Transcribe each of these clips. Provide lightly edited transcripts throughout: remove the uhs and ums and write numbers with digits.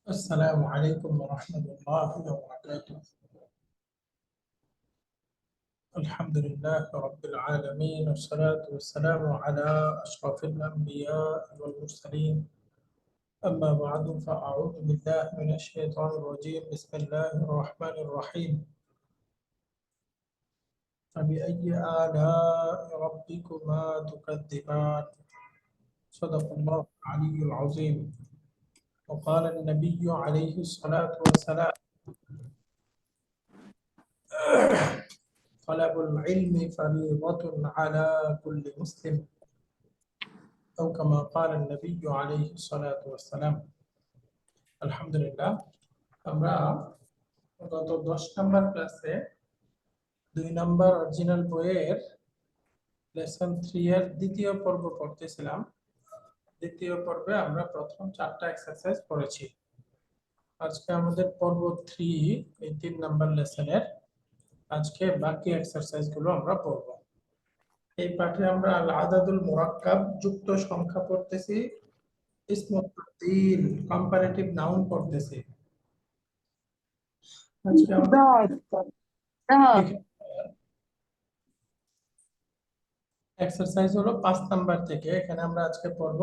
السلام عليكم ورحمة الله وبركاته. الحمد لله رب العالمين والصلاة والسلام على أشرف الأنبياء والمرسلين. أما بعد فأعوذ بالله من الشيطان الرجيم. بسم الله الرحمن الرحيم. فبأي آلاء ربكما تكذبان؟ صدق الله العلي العظيم. وقال النبي عليه الصلاة والسلام: طلب العلم فريضة على كل مسلم، أو كما قال النبي عليه الصلاة والسلام. আলহামদুলিল্লাহ, আমরা গত 10 নম্বর ক্লাসে 2 নম্বর অরিজিনাল বইয়ের লেসন 3 এর দ্বিতীয় পর্ব পড়তেছিলাম। দ্বিতীয় পর্বে আমরা প্রথম 4টা এক্সারসাইজ পড়েছি। আজকে আমাদের পর্ব 3, এই 3 নম্বর লেসনের আজকে বাকি এক্সারসাইজ গুলো আমরা পড়ব। এই পাঠে আমরা আল আদাদুল মুরাক্কাব, যুক্ত সংখ্যা পড়তেছি, ইসমুত তাফদীল, কম্পারেটিভ নাউন পড়তেছি। আজকে আমরা এক্সারসাইজ হলো 5 নাম্বার থেকে। এখানে আমরা আজকে পড়ব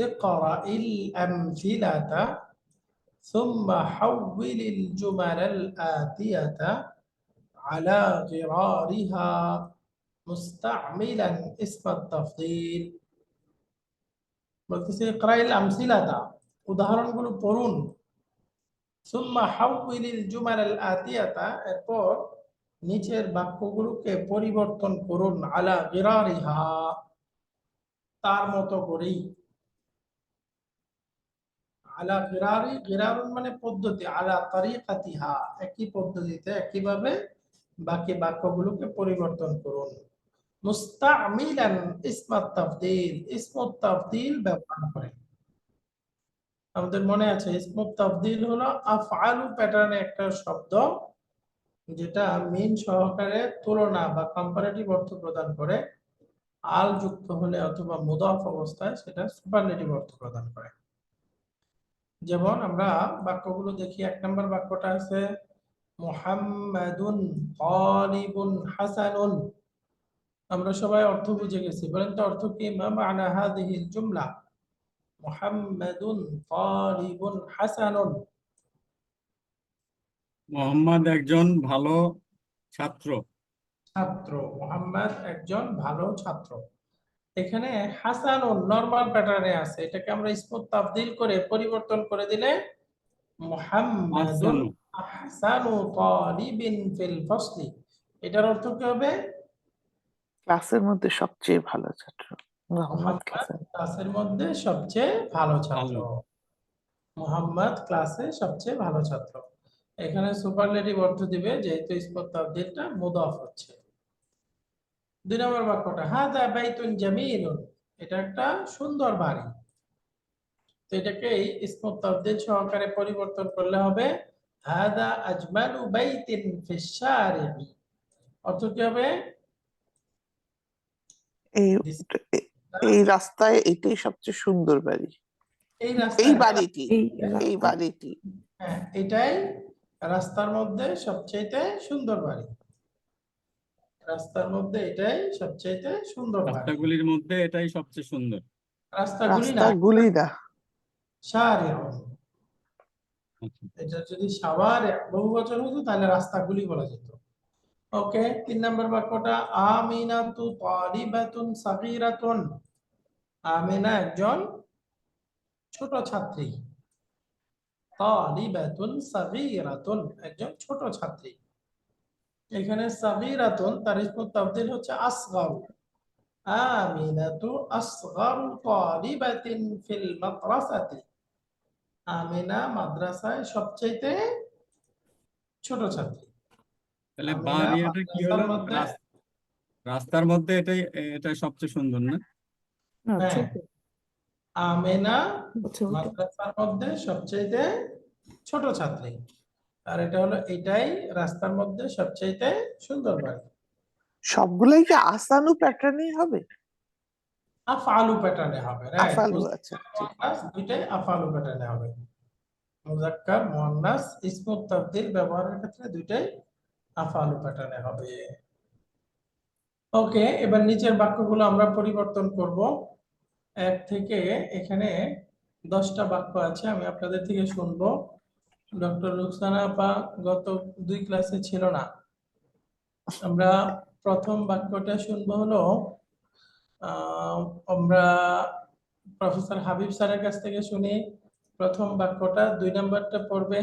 ইকরাইল আমসিলাতা সুম্মা হাউইলিল জুমালাল আতিয়াতা আলা গিরারিহা মুস্তামিলান ইসমাত তাফদীল। বলতেছে ইকরাইল আমসিলাতা, উদাহরণগুলো পড়ুন। সুম্মা হাউইলিল জুমালাল আতিয়াতা, এরপর নিচের বাক্যগুলোকে পরিবর্তন করুন। আলা গিরারিহা, তার মতো করেই। আলা গিরারি, গিরারুন মানে পদ্ধতি, আলা তারিকাতিহা, একই পদ্ধতিতে একইভাবে বাকি বাক্যগুলোকে পরিবর্তন করুন। মুস্তামিলান ইসমাত তাফদীল, ইসমুত তাফদীল ব্যবহার করে। আমাদের মনে আছে ইসমুত তাফদীল হলো আফআলু প্যাটার্নে একটা শব্দ, যেটা মিন সহকারে তুলনা বা কম্পারেটিভ অর্থ প্রদান করে। আল যুক্ত হলে অথবা মুদাফ অবস্থায় সেটা সুপারলেটিভ অর্থ প্রদান করে। যেমন আমরা বাক্যগুলো দেখি। 1 নম্বর বাক্যটা আছে মুহাম্মাদুন তালিবুন হাসানুন। আমরা সবাই অর্থ বুঝে গেছি, বলেন তো অর্থ কি? মা মা'না হাযিহিল জুমলা মুহাম্মাদুন তালিবুন হাসানুন? মোহাম্মদ একজন ভালো ছাত্র। ছাত্র, মুহাম্মদ একজন ভালো ছাত্র। এখানে হাসানুন নরমাল প্যাটার্নে আছে, এটাকে আমরা ইসমুত তাফদীল করে পরিবর্তন করে দিলে মুহাম্মাদুন আহসানু তালিবিন ফিল ফাসলি, এটার অর্থ কি হবে? ক্লাসের মধ্যে সবচেয়ে ভালো ছাত্র। মুহাম্মদ ক্লাসের মধ্যে সবচেয়ে ভালো ছাত্র। মুহাম্মদ ক্লাসে সবচেয়ে ভালো ছাত্র। এখানে সুপারলেটিভ অর্থ দিবে, যেহেতু ইসমুত তাফদীলটা মুদাফ হচ্ছে। 2 নম্বর বাক্যটা হাযা বাইতুন জামিলুন, এটা একটা সুন্দর বাড়ি। তো এটাকে ইসমুত তাফদীল সহকারে পরিবর্তন করলে হবে হাযা আজমালু বাইতিন ফিশ শারি'i। অর্থ কি হবে? এই রাস্তায় এটাই সবচেয়ে সুন্দর বাড়ি। এই বাড়িটি, এই বাড়িটি, হ্যাঁ, এটাই রাস্তার মধ্যে সবচেয়ে সুন্দর বাড়ি। রাস্তার মধ্যে এটাই সবচেয়ে সুন্দর বাড়ি। রাস্তাগুলির মধ্যে এটাই সবচেয়ে সুন্দর। রাস্তাগুলি না, শারি'u। এটা যদি শাওয়ারি বহুবচন হতো তাহলে রাস্তাগুলি বলা যেত। ওকে, 3 নম্বর বাক্যটা আমিনাতু তালিবাতুন সাগীরাতুন। আমিনা একজন ছোট ছাত্রী। তালিবাতুন সাগীরাতুন, একজন ছোট ছাত্রী। এখানে সাগীরাতুন তার ইসমুত তাফদীল হচ্ছে আসগার। আমিনাতু আসগারু তালিবাতিন ফিল মাদ্রাসাতি। আমিনা মাদ্রাসায় সবচেয়ে ছোট ছাত্রী। তাহলে বাড়িটা কি হলো? রাস্তার মধ্যে এটাই সবচেয়ে সুন্দর, না? আমিনা মাদ্রাসার মধ্যে সবচেয়ে ছোট ছাত্রী, আর এটা হলো এটাই রাস্তার মধ্যে সবচেয়ে সুন্দর বাড়ি। সবগুলাই কি আসানু প্যাটার্নই হবে? আফআলু প্যাটার্নে হবে, রাইট? আফআলু, আচ্ছা, দুইটাই আফআলু প্যাটার্নে হবে। মুযাক্কার মুয়ান্নাস ইসমুত তাবদীল ব্যবহারের ক্ষেত্রে দুইটাই আফআলু প্যাটার্নে হবে। ওকে, এবার নিচের বাক্যগুলো আমরা পরিবর্তন করব। এক থেকে এখানে 10টা বাক্য আছে, আমি আপনাদের থেকে শুনবো। ডক্টর রুকসানা আপা গত 2 ক্লাসে ছিল না। আমরা প্রথম বাক্যটা শুনবো হলো আমরা প্রফেসর হাবিব স্যারের কাছ থেকে শুনি প্রথম বাক্যটা। 2 নাম্বারটা পড়বে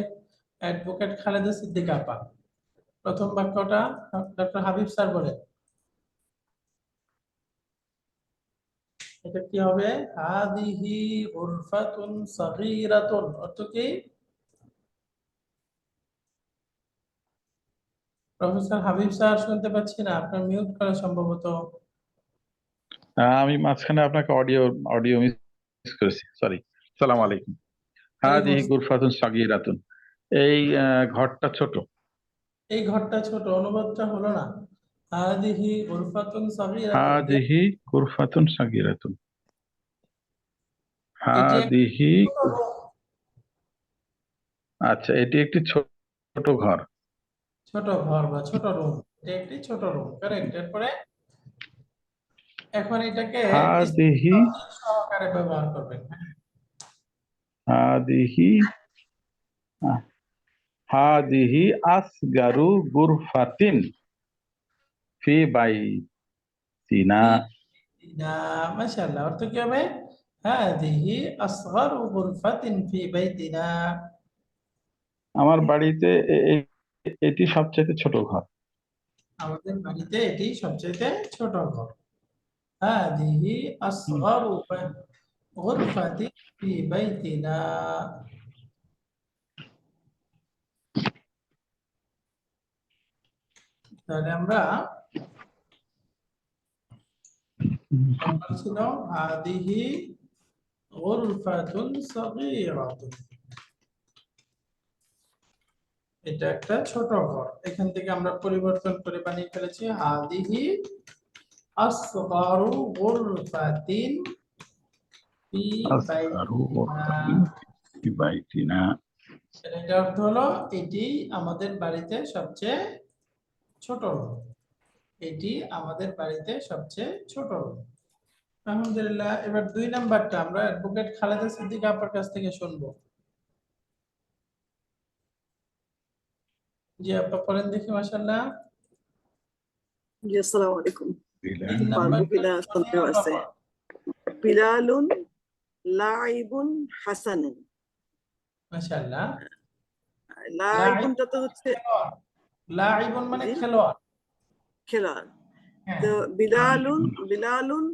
অ্যাডভোকেট খালেদা সিদ্দিকা আপা। প্রথম বাক্যটা ডক্টর হাবিব স্যার বলেন। এটা কি হবে? হাদিহি গুরফাতুন সাগীরাতুন, অর্থ কি? প্রফেসর হাবিব স্যার শুনতে পাচ্ছি না, আপনার মিউট করা সম্ভবত। আমি মাঝখানে আপনাকে অডিও মিস করেছি, সরি। সালাম আলাইকুম। হাদিহি গুরফাতুন সাগীরাতুন, এই ঘরটা ছোট। এই ঘরটা ছোট, অনুবাদটা হলো না। হাদিহি গুরফাতুন সাগীরাতুন, হাদিহি গুরফাতুন সাগীরাতুন, এটি হাদিহি ছোট room। আচ্ছা, এটি একটি ছোট ঘর। ছোট ঘর বা ছোট রুম, এটা একটি ছোট রুম, কারেক্ট। এরপরে এখন এটাকে হাদিহি সহকারে ব্যবহার করবেন। হাদিহি হাদিহি আসগারু গুরফাতিন ফি বাইতিনা। না, মাশাআল্লাহ, অর্থ কি হবে? হাদিহি আসগারু গুরফাতিন ফি বাইতিনা। আমার বাড়িতে এটি সবচেয়ে ছোট ঘর। আমাদের বাড়িতে এটি সবচেয়ে ছোট ঘর। হাদিহি আসগারু গুরফাতিন ফি বাইতিনা। তাহলে আমরা ছিল হাদিহি গুরফাতুন সাগীরাতুন, এটা একটা ছোট ঘর। এখান থেকে আমরা পরিবর্তন করে বানিয়ে ফেলেছি হাদিহি আসগারু গুরফাতিন ফি আসগারু গুরফাতিন ফি বাইতিনা। এটার অর্থ হলো এটি আমাদের বাড়িতে সবচেয়ে ছোট রুম। এটি আমাদের বাড়িতে সবচেয়ে ছোট রুম। আলহামদুলিল্লাহ। এবার 2 নাম্বারটা আমরা অ্যাডভোকেট খালেদা সিদ্দিকা আপার কাছ থেকে শুনবো। জি আপা পড়েন দেখি, মাশাআল্লাহ। জি, আসসালামু আলাইকুম। 3 নাম্বারটা কিনা শুনতে আছে। বিলালুন লাইবুন হাসানুন। মাশাআল্লাহ। লাইবুনটা তো হচ্ছে লাইবুন মানে জি? খেলোয়াড়। খেলোয়াড়। হ্যাঁ, তো বিলালুন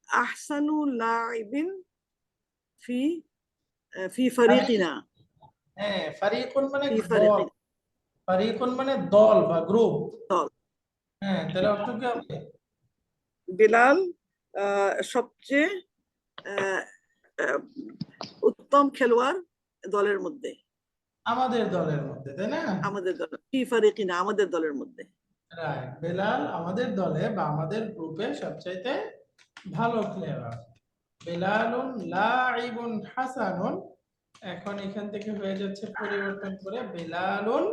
আহসানু লাইবিন ফি ফি ফারিকিনা। হ্যাঁ, ফারিকুন মানে ফি দল। ফারিকিনা ফারিকুন মানে দল বা গ্রুপ। দল। হ্যাঁ, তাহলে অর্থ কি হবে? বিলাল সবচেয়ে আহ, আহ, উত্তম খেলোয়াড় দলের মধ্যে, আমাদের দলের মধ্যে, তাই না? আমাদের দল ফি ফারিকিনা, আমাদের দলের মধ্যে। রাইট, বেলাল আমাদের দলে বা আমাদের গ্রুপে সবচাইতে ভালো খেলোয়াড়। বেলালুন লাইবুন হাসানুন, এখন এখান থেকে হয়ে যাচ্ছে পরিবর্তন করে বেলালুন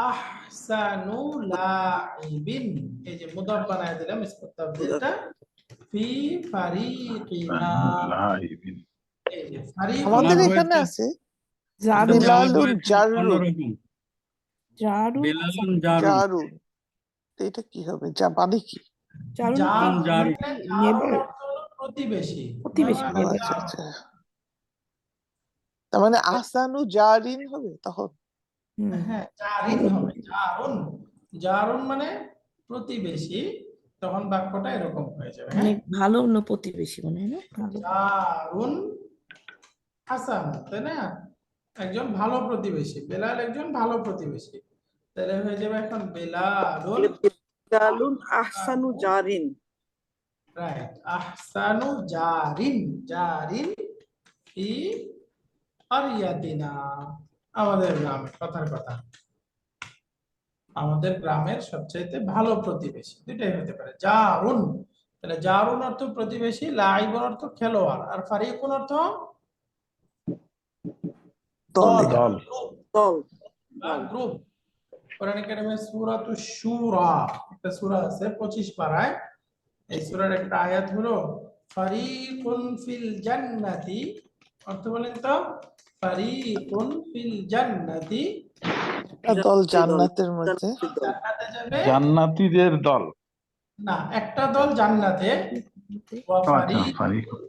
আহসানু লাইবিন। এই যে মুদাফ বানায় দিলাম ইসমুত তাবদীলটা ফি ফারিকিনা। লাইবিন। এই যে ফারিক আমাদের আমার এখানে বইতে আছে আমার বিলালুন বইতে জারুন। অন্যরকম। বেলালুন জারুন। জারুন, তো এটা কি হবে? যা মানে কি? জারুন জারুন। মানে জারুন অর্থ হলো প্রতিবেশী। ও আচ্ছা আচ্ছা, তার মানে আহসানু জারিন হবে তখন। হ্যাঁ, জারিন হবে। জারুন, জারুন মানে প্রতিবেশী, তখন বাক্যটা এরকম হয়ে যাবে। হ্যাঁ, ভালো না প্রতিবেশী মনে হয় না ভালো। জারুন হাসান, তাই না? একজন ভালো প্রতিবেশী, বেলাল একজন ভালো প্রতিবেশী। তাহলে হয়ে যাবে এখন বেলালুন বিলালুন আহসানু জারিন। রাইট, আহসানু জারিন, জারিন ফি কারিয়াতিনা, আমাদের গ্রামে, কথার কথা আমাদের গ্রামের সবচাইতে ভালো প্রতিবেশী। দুইটাই হতে পারে। জারুন, তাহলে জারুন অর্থ প্রতিবেশী, লাইবুন অর্থ খেলোয়াড়, আর ফারিকুন অর্থ দলে দল দল বা গ্রুপ। কোরআন কারিমে সূরাতুশ শুরা একটা সূরা আছে 25 পারায়। এই সূরার একটা আয়াত হলো ফারিকুন ফিল জান্নাতি, অর্থ বলেন তো, ফারিকুন ফিল জান্নাতি, একটা দল জান্নাতি জান্নাতের দল, মধ্যে, জান্নাতি দল। জান্নাতে যাবে। জান্নাতীদের দল। না, একটা দল জান্নাতে, ওয়া আচ্ছা, ফারিকুন ফারিকুন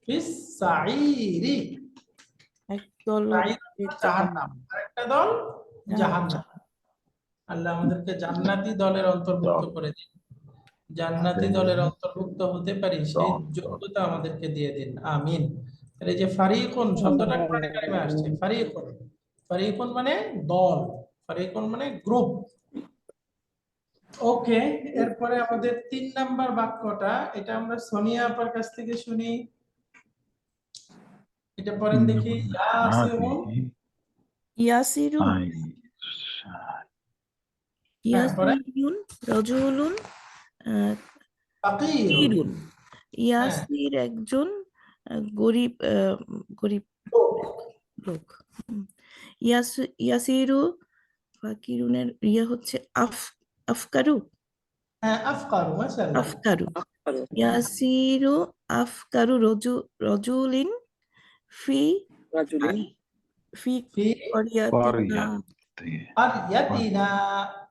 ফিস সাঈরি, একদল সাঈর হলো জাহান্নাম, আর একটা দল জাহান্নাম। আল্লাহ আমাদেরকে জান্নাতি দলের অন্তর্ভুক্ত দল। করে দিন, জান্নাতি দলের অন্তর্ভুক্ত হতে পারি সেই যোগ্যতা আমাদেরকে দিয়ে দিন, আমিন। এই যে ফারিকুন শব্দটা কোরআনে কারিমে আসছে, ফারিকুন, ফারিকুন মানে দল, ফারিকুন মানে গ্রুপ। ওকে, এরপরে আমাদের 3 নাম্বার বাক্যটা, এটা আমরা সোনিয়া আপার কাছ থেকে শুনি। এটা পড়েন দেখি। ইয়াসিরুন ইয়াসিরু হ্যাঁ, পড়েন। ইয়াসিরুন রাজুলুন ফাকিরুন, ফাকিরুন। ইয়াসির একজন গরিব গরিব লোক। ইয়াসিরু ফাকিরুনের ইয়া হচ্ছে আফকারু হ্যাঁ, আফকারু, মাশাআল্লাহ। আফকারু। আরো ইয়াসিরু আফকারু রজুলিন ফি রাজুলিন ফি ফি ক্বরিয়াতিনা। কারিয়াতিনা,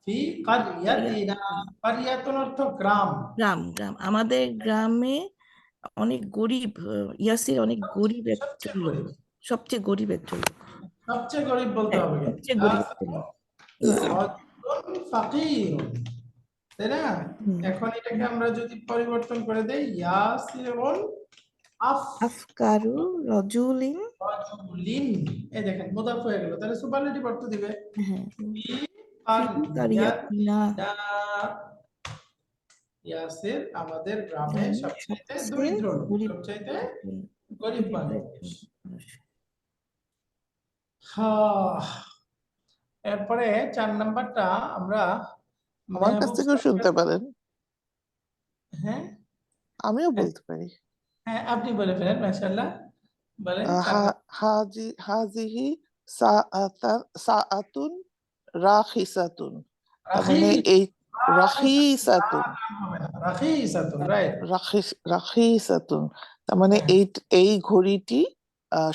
ফি কারিয়াতিনা, কারিয়াতুন অর্থ গ্রাম। গ্রাম গ্রাম আমাদের গ্রামে অনেক গরিব ইয়াসির অনেক গরিব একজন সবচেয়ে লোক, গরিব, সবচেয়ে গরিব একজন লোক, সবচেয়ে গরিব বলতে হবে কিন্তু। সবচেয়ে গরিব একজন লোক। রাজুলুন ফাকিরুন, তাই না? হুম। এখন এটাকে আমরা যদি পরিবর্তন করে দেই, ইয়াসিরুন আফকারু রজুলিন। আফরাজুলিন, এই দেখেন মুদাফ হয়ে গেল, তাহলে সুপারলেটিভ অর্থ দিবে হ্যাঁ ফি ফি কারিয়াতিনা। কারিয়াতিনা। ইয়াসির আমাদের গ্রামে সবচেয়ে সবচেয়ে দরিদ্র লোক, গরিব সবচেয়ে গরিব গরিব মানুষ। মানুষ। এরপরে 4 নাম্বারটা আমরা আমার কাছ মেহবুব থেকেও স্যারের শুনতে কাছে- পারেন, হ্যাঁ আমিও বলতে পারি। হ্যাঁ, আপনি বলে ফেলেন, মাশাআল্লাহ, বলেন। 4 হাজিহি সাআতুন রাখিসাতুন, তার রাখি, মানে এই রাখিসাতুন, হবে না, রাখিসাতুন, রাইট। রাখিসাতুন, তার মানে হ্যাঁ। এই ঘড়িটি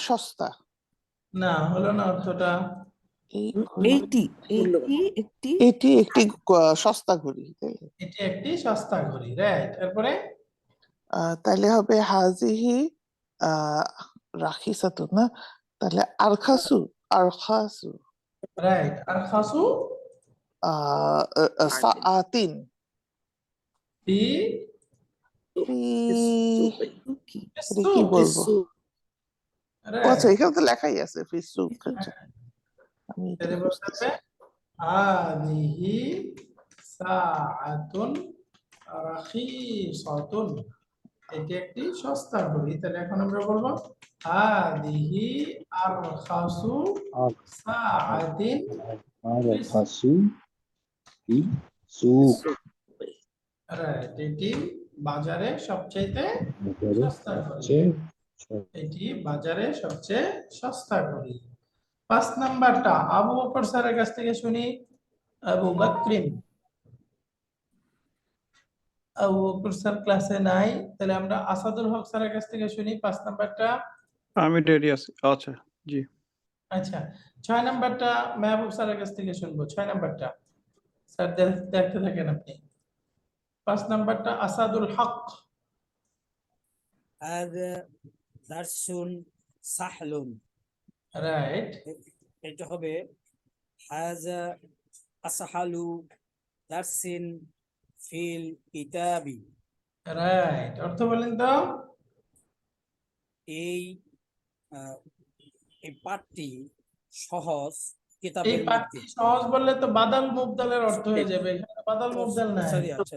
সস্তা। না, হলো না অর্থটা। এই ঘড়ি এটি একটি এটি একটি সস্তা ঘড়ি, তাই না? এটি একটি সস্তা ঘড়ি, রাইট। এরপরে তাইলে হবে হাজিহি আহ রাখিসাতুন, না? তাহলে আরখাসু রাইট, আর খাসু সাআতিন ফি ফি, কি এটা কি বলবো? ও আচ্ছা, রাইট। এখানে তো লেখাই আছে ফিসুক। আমি এটা তাহলে বলতে খুঁজতেছি। হবে হাদিহি সাআতুন রাখিসাতুন, এটি একটি সস্তা ঘড়ি। তাহলে এখন আমরা বলবো হাদিহি আরখাসু সাআতিন রাইট, এটি বাজারে সবচেয়ে সস্তা ঘড়ি, এটি বাজারে সবচেয়ে সস্তা ঘড়ি। 5 নাম্বারটা আবু বকর স্যারের কাছ থেকে শুনি। আবু বকরিন, আবু বকর স্যার ক্লাসে নাই, তাহলে আমরা আসাদুল হক স্যারের কাছ থেকে শুনি 5 নাম্বারটা। আমি রেডি আছি। আচ্ছা, জি। আচ্ছা, 6 নাম্বারটা মেহবুব স্যারের কাছ থেকে শুনবো। 6 নাম্বারটা স্যার দেখতে থাকেন আপনি। 5 নাম্বারটা আসাদুল হক। هذا درس سهل। রাইট, এটা হবে هذا أسهل درس في الكتاب। রাইট, অর্থ বলেন তো। এই পাঠটি সহজ এই কিতাবের পাঠটি মধ্যে। সহজ বললে তো বাদাল মুবদালের অর্থ হয়ে যাবে, এখানে বাদাল মুবদাল নাই। সরি, আচ্ছা,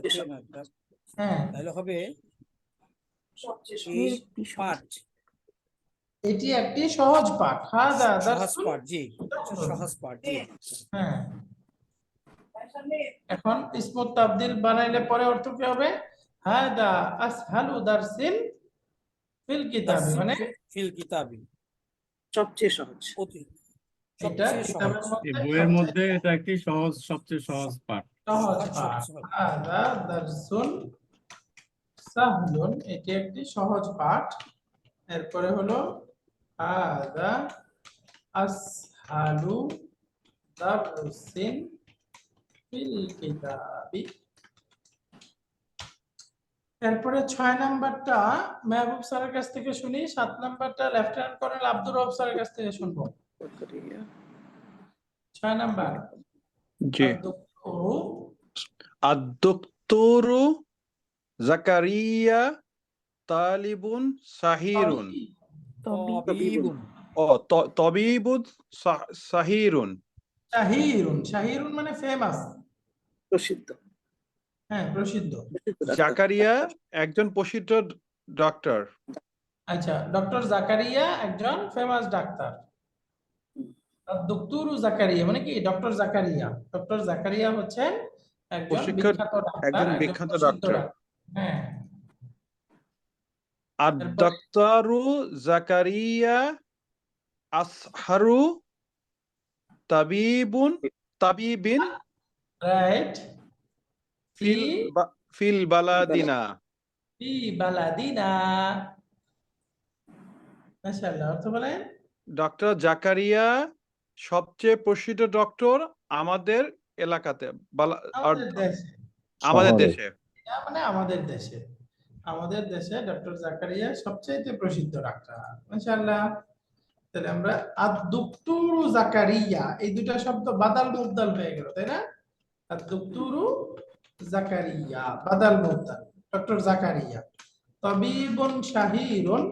হ্যাঁ, তাহলে হবে এই এই পাঠ এটি একটি সহজ পাঠ। হাদা সহজ দারসুন, পাঠ, জি, সহজ পাঠ, জি। হ্যাঁ। এখন ইসমুত তাবদিল বানাইলে পরে অর্থ কি হবে? হাদা আসহালু দারসিন ফিল কিতাবি, মানে ফিল কিতাবি সবচেয়ে সহজ। অতি এটা সবচেয়ে কিতাবের সহজ। এই মধ্যে বইয়ের সবচেয়ে মধ্যে এটা একটি সবচেয়ে সহজ পাঠ। সহজ সবচেয়ে পাঠ। সহজ। হাযা দারসুন সাহলুন, এটি একটি সহজ পাঠ। এরপরে হলো হাযা আসহালু দারসিন ফিল কিতাবি। এরপরে 6 নাম্বারটা মেহবুব স্যারের কাছ থেকে শুনি, 7 নাম্বারটা লেফটেন্যান্ট কর্নেল আব্দুর রব স্যারের কাছ থেকে শুনবো। 6 নাম্বার জি। আদ-দুক্তুরু আদ-দুক্তুরু জাকারিয়া তালিবুন সাহিরুন। তাবিবুন। ও তবিবুন সাহিরুন। শাহিরুন, শাহিরুন মানে ফেমাস, প্রসিদ্ধ। হ্যাঁ প্রসিদ্ধ। জাকারিয়া একজন প্রসিদ্ধ ডক্টর। আচ্ছা, ডক্টর জাকারিয়া একজন ফেমাস ডাক্তার। আদ-দুক্তুরু জাকারিয়া মানে কি? ডক্টর জাকারিয়া। ডক্টর জাকারিয়া হচ্ছেন একজন প্রশিক্ষক, বিখ্যাত ডাক্তার, একজন একজন বিখ্যাত প্রসিদ্ধ ডাক্তার। ডাক্তার। হ্যাঁ। আদ-ডাক্তারু জাকারিয়া আসহারু তাবিবিন রাইট। ফিল ফিল বালাদিনা। ফি বালাদিনা। মাশাআল্লাহ, অর্থ বলেন। ডক্টর জাকারিয়া সবচেয়ে প্রসিদ্ধ ডক্টর আমাদের এলাকাতে, আমাদের দেশে। আমাদের দেশে। এটা মানে আমাদের দেশে। আমাদের দেশে ডক্টর জাকারিয়া সবচেয়ে প্রসিদ্ধ ডাক্তার। মাশাআল্লাহ। তাহলে আমরা আদ-দুক্তুরু জাকারিয়া, এই দুটা শব্দ বাদাল মুবদাল হয়ে গেল, তাই না? আদ-দুক্তুরু জাকারিয়া বাদাল মুবদাল, ডক্টর জাকারিয়া। তাবিবুন শাহিরুন,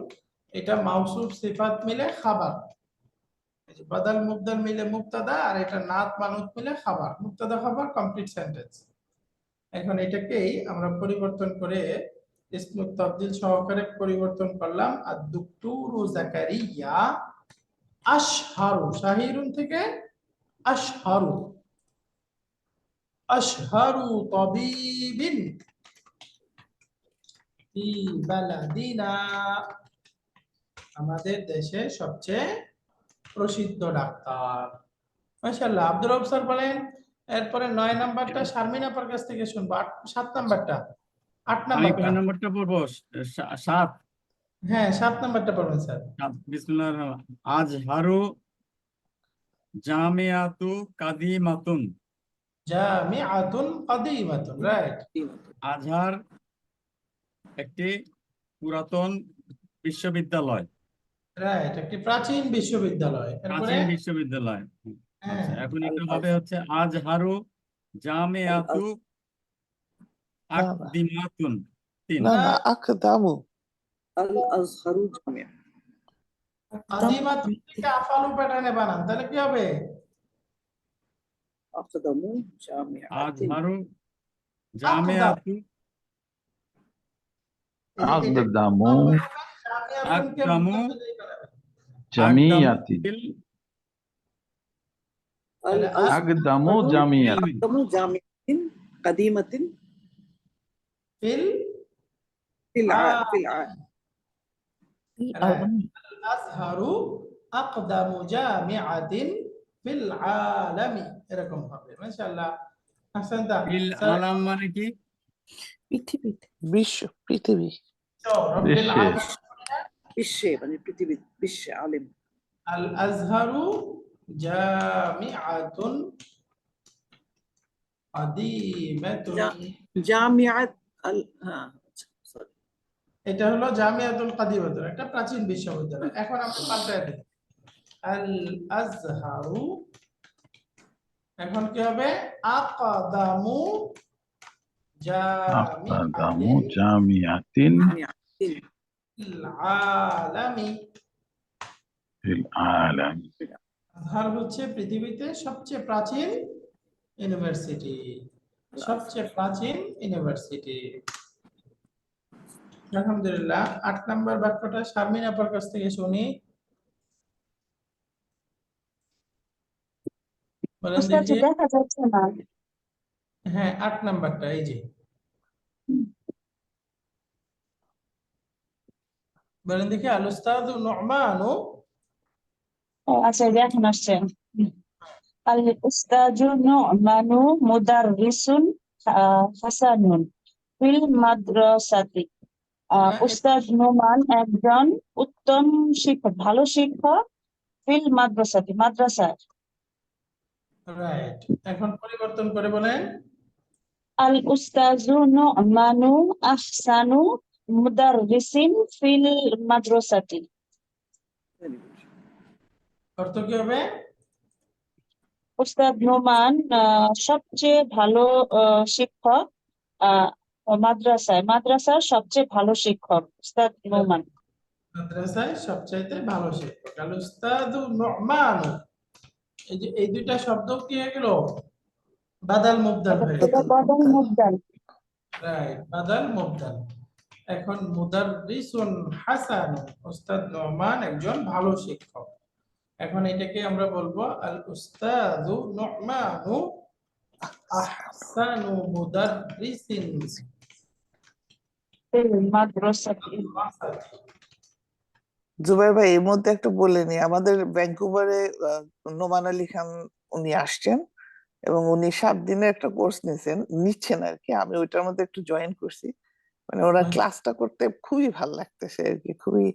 এটা মাউসুফ সিফাত মিলে খাবার। এই যে বাদাল মুবদাল মিলে মুবতাদা, আর এটা নাত মানুত মিলে খাবার। মুবতাদা খাবার কমপ্লিট সেন্টেন্স। এখন এটাকেই আমরা পরিবর্তন করে ইসমুত তাবদীল সহকারে পরিবর্তন করলাম। আদ-দুক্তুরু জাকারিয়া আশহারু, শাহিরুন থেকে আশহারু, আশহারু তাবিবিন ফি বালাদিনা, আমাদের দেশে সবচেয়ে প্রসিদ্ধ ডাক্তার। মাশাআল্লাহ। আব্দুর রব স্যার বলেন। এরপরে 9 নাম্বারটা শারমিন আপার কাছ থেকে শুনবো। 7 নাম্বারটা, 8 আমি নাম্বারটা। কয় নাম্বারটা পড়বো? 7। হ্যাঁ 7 নাম্বারটা পড়বেন স্যার। বিসমিল্লাহির আজহারু জামিয়াতু কাদিমাতুন। জামিআতুন কাদিমাতুন, রাইট। আজহার একটি পুরাতন বিশ্ববিদ্যালয়, রাইট, একটি প্রাচীন বিশ্ববিদ্যালয়। এরপরে প্রাচীন বিশ্ববিদ্যালয়। হ্যাঁ আচ্ছা, এখন এটা হবে হচ্ছে আজহারু জামিয়াতু আকদিমাতুন। 3। না না, আকদামু। আল-আজহারু জামিয়া। কাদিমাতুন থেকে আফালু প্যাটার্নে বানান, তাহলে কি হবে? আকদামু জামিয়াতিন। আজহারু জামিয়াতু আকদামু আকদামু জামিয়াতিন। আকদামু জামিয়াতিন আকদামু জামিয়াতিন কাদিমাতিন ফিল ফিল আজহারু আকদামু জামিআতিন ফিল আলামি, এরকম হবে। মাশাআল্লাহ, আহসানতা। ফিল আলাম মানে কি? পৃথিবীতে। বিশ্ব, পৃথিবী। রব্বিল বিশ্বে। আলামিন। বিশ্বে মানে পৃথিবী, বিশ্বে আলিম। আল আজহারু জামিআতুন কাদিমাতুন। জামিয়াত হ্যাঁ, সরি। এটা হলো জামিয়াতুল কাদিমাতুন, একটা প্রাচীন বিশ্ববিদ্যালয়। এখন আমরা পাল্টায় দিই। আল আজহারু, এখন কি হবে? আকদামু আকদামু জামিআতিন জামিয়াতিন ফিল আলামি। ফিল আলামি। আজহার হচ্ছে পৃথিবীতে সবচেয়ে প্রাচীন ইউনিভার্সিটি, সবচেয়ে প্রাচীন ইউনিভার্সিটি। আলহামদুলিল্লাহ। 8 নাম্বার বাক্যটা শারমিন আপার কাছ থেকে শুনি। বলেন দেখি। দেখা যাচ্ছে না। হ্যাঁ 8 নাম্বারটা, এই যে বলেন দেখি। আল উস্তাদু নু'মানু, ও আচ্ছা, এই যে এখন আসছে। আল উস্তাজু নু'মানু মুদাররিসুন হাসানুন ফিল মাদ্রাসাতি। উস্তাদ নোমান একজন উত্তম শিক্ষক, ভালো শিক্ষক, ফিল মাদ্রাসাতি মাদ্রাসায়। রাইট, এখন পরিবর্তন করে বলেন আল উস্তাজু নু'মানু আহসানু মুদাররিসিন ফিল মাদ্রাসাতি। অর্থ কি হবে? উস্তাদ নোমান সবচেয়ে ভালো শিক্ষক মাদ্রাসার সবচেয়ে ভালো শিক্ষক উস্তাদ নোমান। মাদ্রাসায় সবচাইতে ভালো শিক্ষক আল উস্তাদু নু'মানু, এই যে এই দুইটা শব্দ কি হয়ে গেল? বাদাল মুবদাল হয়ে গেল। এটা বদল মুবদাল। রাইট, বাদাল মুবদাল। এখন মুদাররিসুন হাসান, উস্তাদ নোমান একজন ভালো শিক্ষক। এখন এটাকে আমরা বলবো আল উস্তাদু নু'মানু আহসানু মুদাররিসিন ফিল মাদ্রাসাতি। জুবাইর ভাই এর মধ্যে একটা বলে নি, আমাদের ভ্যাঙ্কুভারে নোমান আলী খান উনি আসছেন এবং উনি 7 দিনের একটা কোর্স নিচ্ছেন আর কি। আমি ওইটার মধ্যে একটু জয়েন করছি, মানে ওরা ক্লাসটা করতে খুবই ভালো লাগতেছে আর কি, খুবই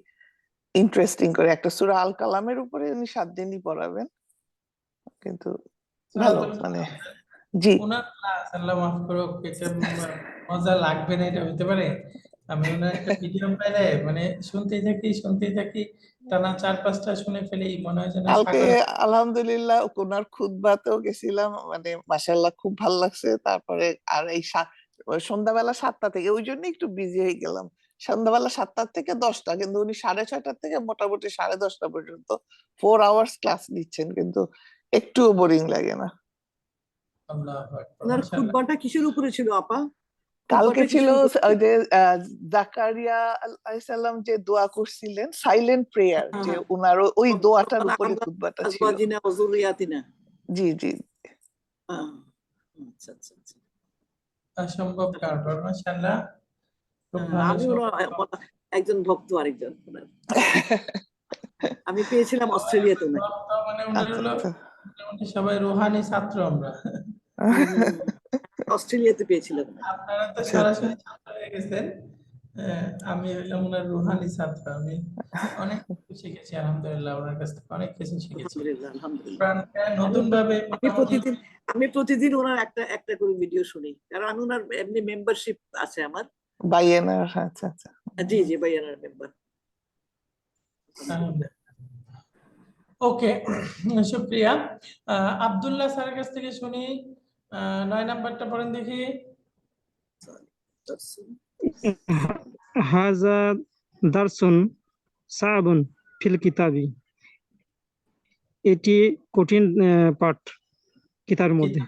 ইন্টারেস্টিং করে। একটা সূরা আল কালামের উপরে উনি 7 দিনই পড়াবেন, কিন্তু ভালো মানে জি। ওনার ক্লাস আল্লাহ মাফ করুক, এটা মজা লাগবে না এটা হইতে পারে? আমি ওনার একটা ভিডিও পাইলে মানে শুনতেই থাকি টানা 4-5টা শুনে ফেলি, মনে হয় যেন কালকে সাগরে। আলহামদুলিল্লাহ ওনার খুতবাতেও গেছিলাম, মানে মাশাআল্লাহ খুব ভালো লাগছে। তারপরে আর এই ওই সন্ধ্যাবেলা 7টা থেকে, ওই জন্য একটু বিজি হয়ে গেলাম। সন্ধ্যাবেলা 7টা থেকে 10টা, কিন্তু উনি 6:30 থেকে মোটামুটি 10:30 পর্যন্ত 4 আওয়ার্স ক্লাস নিচ্ছেন, কিন্তু একটুও বোরিং লাগে না। আল্লাহু আকবার, ওনার মাশাআল্লাহ। খুতবাটা কিসের উপরে ছিল আপা? কালকে খুতবাটা ছিল কিসের উপরে ওই ছিল? যে জাকারিয়া আলাইহিস সালাম যে দোয়া করছিলেন, সাইলেন্ট প্রেয়ার, যে উনার ওই দোয়াটার উপরে খুতবাটা ছিল। আজওয়াজিনা ওয়া যুররিয়াতিনা। জি জি। আচ্ছা আচ্ছা আচ্ছা। অসম্ভব কারবার, মাশাআল্লাহ, খুব ভালো। আমি একজন ভক্ত, আরেকজন ওনার। আমি পেয়েছিলাম অস্ট্রেলিয়াতে ওনাকে। মানে ওনার হলো মোটামুটি সবাই রুহানি ছাত্র আমরা। অস্ট্রেলিয়াতে পেয়েছিলাম। আপনারা তো সরাসরি ছাত্র হয়ে গেছেন, আমি হইলাম ওনার রুহানি ছাত্র। আমি অনেক কিছু শিখেছি আলহামদুলিল্লাহ, ওনার কাছ থেকে অনেক কিছু শিখেছি। আলহামদুলিল্লাহ আলহামদুলিল্লাহ। কোরআনকে নতুন ভাবে আমি প্রতিদিন ওনার একটা করে ভিডিও শুনি, কারণ আমি ওনার এমনি মেম্বারশিপ আছে আমার। বাইয়েনার, আচ্ছা আচ্ছা। জি জি, বাইয়ানার মেম্বার। ওকে, শুক্রিয়া। আব্দুল্লাহ স্যারের কাছ থেকে শুনি, 9 নাম্বারটা পড়েন দেখি। হাযা দারসুন সা'বুন ফিল কিতাবি। এটি কঠিন পাঠ কিতাবের মধ্যে।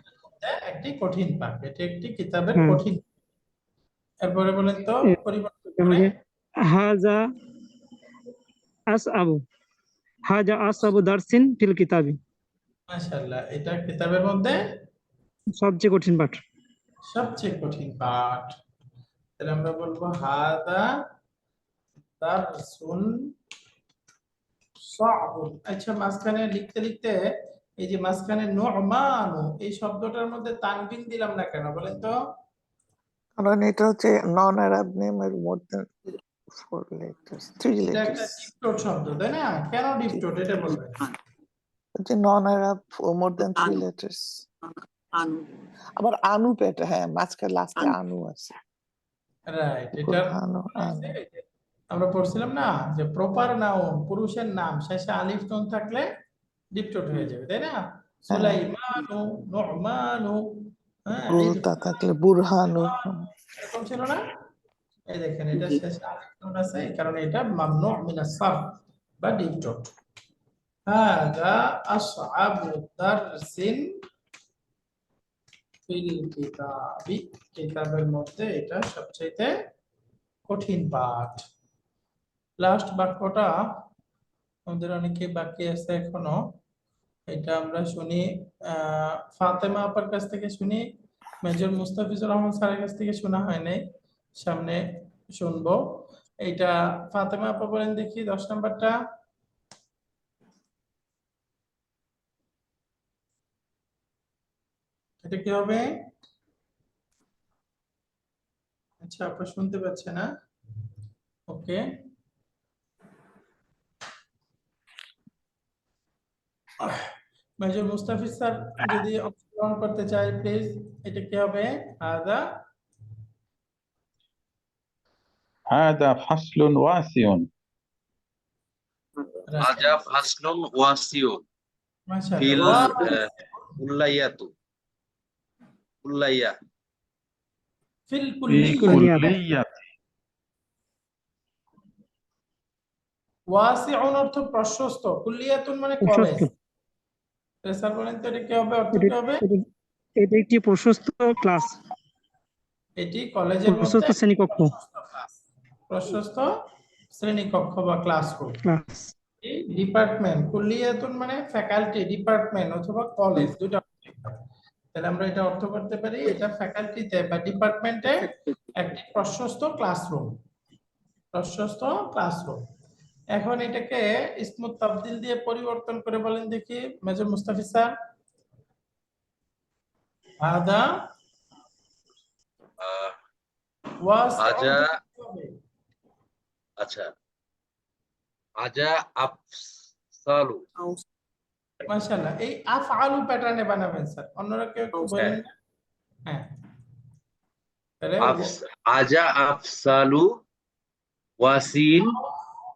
একটি কঠিন পাঠ, এটি একটি কিতাবের কঠিন। এরপরে বলেন তো পরিবর্তন করে। হাযা আসআবু দারসিন ফিল কিতাবি। মাশাআল্লাহ, এটা কিতাবের মধ্যে সবচেয়ে কঠিন পাঠ। সবচেয়ে কঠিন পাঠ। তাহলে আমরা বলবো হাদা দারসুন সা'বুন। আচ্ছা, মাঝখানে লিখতে এই যে মাঝখানে নু'মানু এই শব্দটার মধ্যে তানবিন দিলাম না কেন বলেন তো? কারণ এটা হচ্ছে নন আরব নেম এর মোর দ্যান 4 letters 3 এটা একটা letters। ডিপটোট শব্দ, তাই না? কেন ডিপটোট এটা বলবেন? যে নন আরব মোর দ্যান 3 letters। আবার আনু পেটা, হ্যাঁ মাঝখানে লাস্টে আনু আছে। রাইট, এটা আমরা পড়ছিলাম না যে প্রপার নাউন, পুরুষের নাম শেষে আলিফ নুন থাকলে ডিপটোট হয়ে যাবে, তাই না? সুলাইমানু, নু'মানু, বুরতা থাকলে বুরহানু, এরকম ছিল না? এই দেখেন, এটা শেষে আলিফ নুন আছে, এই কারণে এটা মামনু মিনাস সারফ বা ডিপটোট। হাদা আসআবু দারসিন ফিল কিতাবি। কিতাবের মধ্যে এটা সবচেয়ে কঠিন পাঠ। লাস্ট বাক্যটা আমাদের অনেকে বাকি আছে এখনো, এটা আমরা শুনি ফাতেমা আপার কাছ থেকে শুনি, মেজর মুস্তাফিজুর রহমান স্যারের কাছ থেকে শোনা হয় নাই, সামনে শুনবো। এটা ফাতেমা আপা বলেন দেখি 10 নাম্বারটা। এটা কি হবে? আচ্ছা, আপনি শুনতে পাচ্ছেন না? ওকে, মেজর মুস্তাফিজ স্যার যদি অংশগ্রহণ করতে চাই প্লিজ। এটা কি হবে? হাদা هذا فصل واسع هذا فصل واسع في মাশাআল্লাহ الكلية كلية ফিল في কুল্লিয়া كلية ওয়াসিউন অর্থ প্রশস্ত, কুল্লিয়াতুন মানে কলেজ। প্রশস্ত। স্যার বলেন তো এটা কি হবে? অর্থ এটা কি হবে? এটা- এটা একটি প্রশস্ত ক্লাস, এটি কলেজের মধ্যে প্রশস্ত শ্রেণীকক্ষ। প্রশস্ত ক্লাস, প্রশস্ত শ্রেণীকক্ষ বা ক্লাসরুম। ক্লাস। ডিপার্টমেন্ট, কুল্লিয়াতুন মানে ফ্যাকাল্টি, ডিপার্টমেন্ট অথবা কলেজ, দুটো। তাহলে আমরা এটা অর্থ করতে পারি এটা ফ্যাকাল্টিতে বা ডিপার্টমেন্টে একটি প্রশস্ত ক্লাসরুম, প্রশস্ত ক্লাসরুম। এখন এটাকে ইসমুত তাবদিল দিয়ে পরিবর্তন করে বলেন দেখি মেজর মুস্তাফিজ স্যার। হাদা هذا ওয়াসিউন। আচ্ছা هذا أفصل মাশাআল্লাহ, এই আফআলু প্যাটার্নে বানাবেন স্যার, অন্যরা কেউ একটু বলেন না? হ্যাঁ, তাহলে هذا أفصل واسين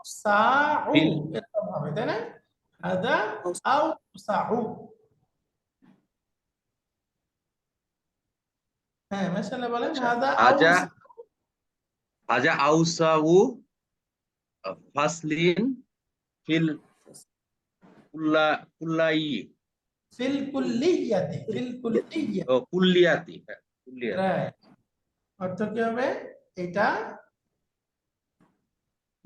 সাউ ফিল- এরকম হবে, তাই না? হাদা আও সাউ। হ্যাঁ, মাশাআল্লাহ বলেন হাদা আও هذا هذا أوسع فصل في الكلية ফিল কুল্লিয়াতি, ফিল কুল্লিয়া। كلية রাইট, অর্থ কি হবে? এটা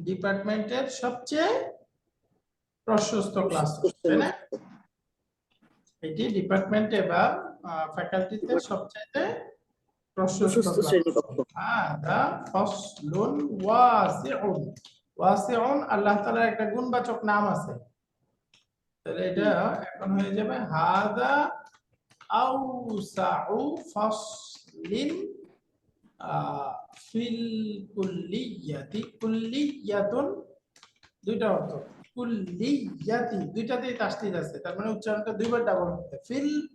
ডিপার্টমেন্টের সবচেয়ে প্রশস্ত ক্লাস, তাই না? এটি ডিপার্টমেন্টে বা ফ্যাকাল্টিতে সবচেয়ে প্রশস্ত প্রশস্ত শ্রেণীকক্ষ। হাদা ফাসলুন ওয়াসিউন। ওয়াসিউন আল্লাহ তাআলার একটা গুণবাচক নাম আছে, তাহলে এটা এখন হয়ে যাবে হাদা আউসাউ ফাসলিন ফিল কুল্লিয়াতি। কুল্লিয়াতুন দুইটা অর্থ, কুল্লিয়াতি দুইটাতেই তাসদীদ আছে, তার মানে উচ্চারণটা দুইবার ডাবল হবে। ফিল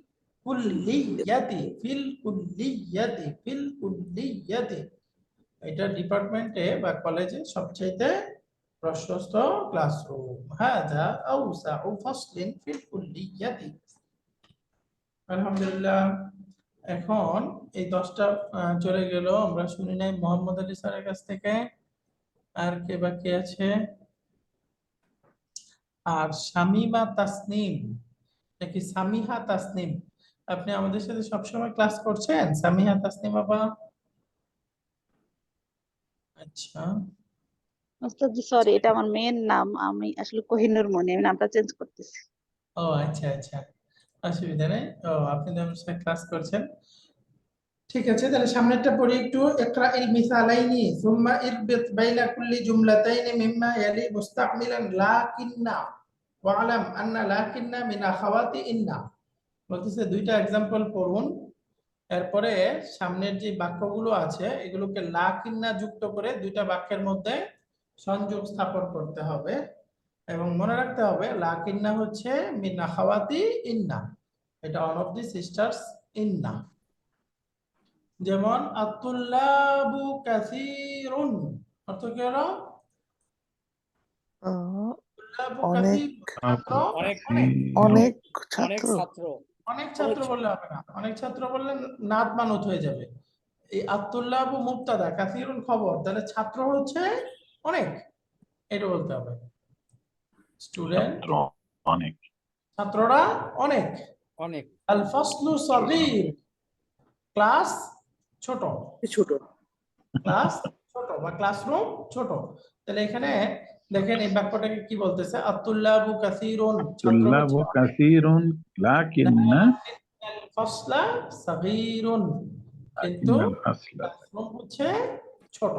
কুল্লিয়াতি, ফিল কুল্লিয়াতি, ফিল কুল্লিয়াতি। এটা ডিপার্টমেন্টে বা কলেজে সবচেয়ে প্রশস্ত ক্লাসরুম। হাদা আউসাউ ফাসলিন ফিল কুল্লিয়াতি। আলহামদুলিল্লাহ, এখন এই 10টা চলে গেল, আমরা শুনি নাই মোহাম্মদ আলী স্যারের কাছ থেকে। আর কে বাকি আছে? আর শামিমা তাসনিম নাকি সামিহা তাসনিম? আপনি আমাদের সাথে সবসময় ক্লাস করছেন সামিহা তাসনিম আপা? আচ্ছা, ওস্তাদ সরি, এটা আমার মেয়ের নাম, আমি আসলে কোহিনুর মনি, আমি নামটা চেঞ্জ করতেছি। ও আচ্ছা আচ্ছা, অসুবিধা নেই। ও, আপনি তো আমার সাথে ক্লাস করছেন, ঠিক আছে। তাহলে সামনেরটা পড়ি একটু। ইকরা ইল মিসালাইনি সুম্মা ইরবিত বাইনা কুল্লি জুমলাতাইনি মিম্মা ইয়ালি মুস্তাকমিলান লাকিন্না ওয়ালাম আন্না লাকিন্না মিন আখাওয়াতি ইন্না। বলতেছে দুইটা एग्जांपल পড়ুন, এরপরে সামনের যে বাক্যগুলো আছে এগুলোকে লাকিন্না যুক্ত করে দুইটা বাক্যের মধ্যে সংযোগ স্থাপন করতে হবে, এবং মনে রাখতে হবে লাকিন্না হচ্ছে মিন আখাওয়াতি ইন্না, এটা ওয়ান অফ দি সিস্টার্স ইন্না। যেমন আত-তুল্লাবু কাসীরুন, অর্থ কি হলো? তুল্লাবু অনেক কাসীর, ছাত্র অনেক অনেক অনেক ছাত্র। ছাত্র। অনেক ছাত্র বললে হবে না, অনেক ছাত্র বললে নাত মানত হয়ে যাবে। এই আত-তুল্লাবু মুবতাদা, কাসীরুন খবর, তাহলে ছাত্র হচ্ছে অনেক, এটা বলতে হবে। স্টুডেন্ট ছাত্র অনেক, ছাত্ররা অনেক। অনেক। আল ফাসলু সাগীর, ক্লাস ছোট, ছোট। ক্লাস ছোট বা ক্লাসরুম ছোট। তাহলে এখানে দেখেন এই বাক্যটাকে কি বলতেছে? আত-তুল্লাবু কাসীরুন, ছাত্র তুল্লাবু হচ্ছে অনেক, কাসীরুন লাকিন্না লাকিন্নাল ফাসলা সাগীরুন, কিন্তু লাকিন্নাল ফাসলা ক্লাসরুম হচ্ছে ছোট।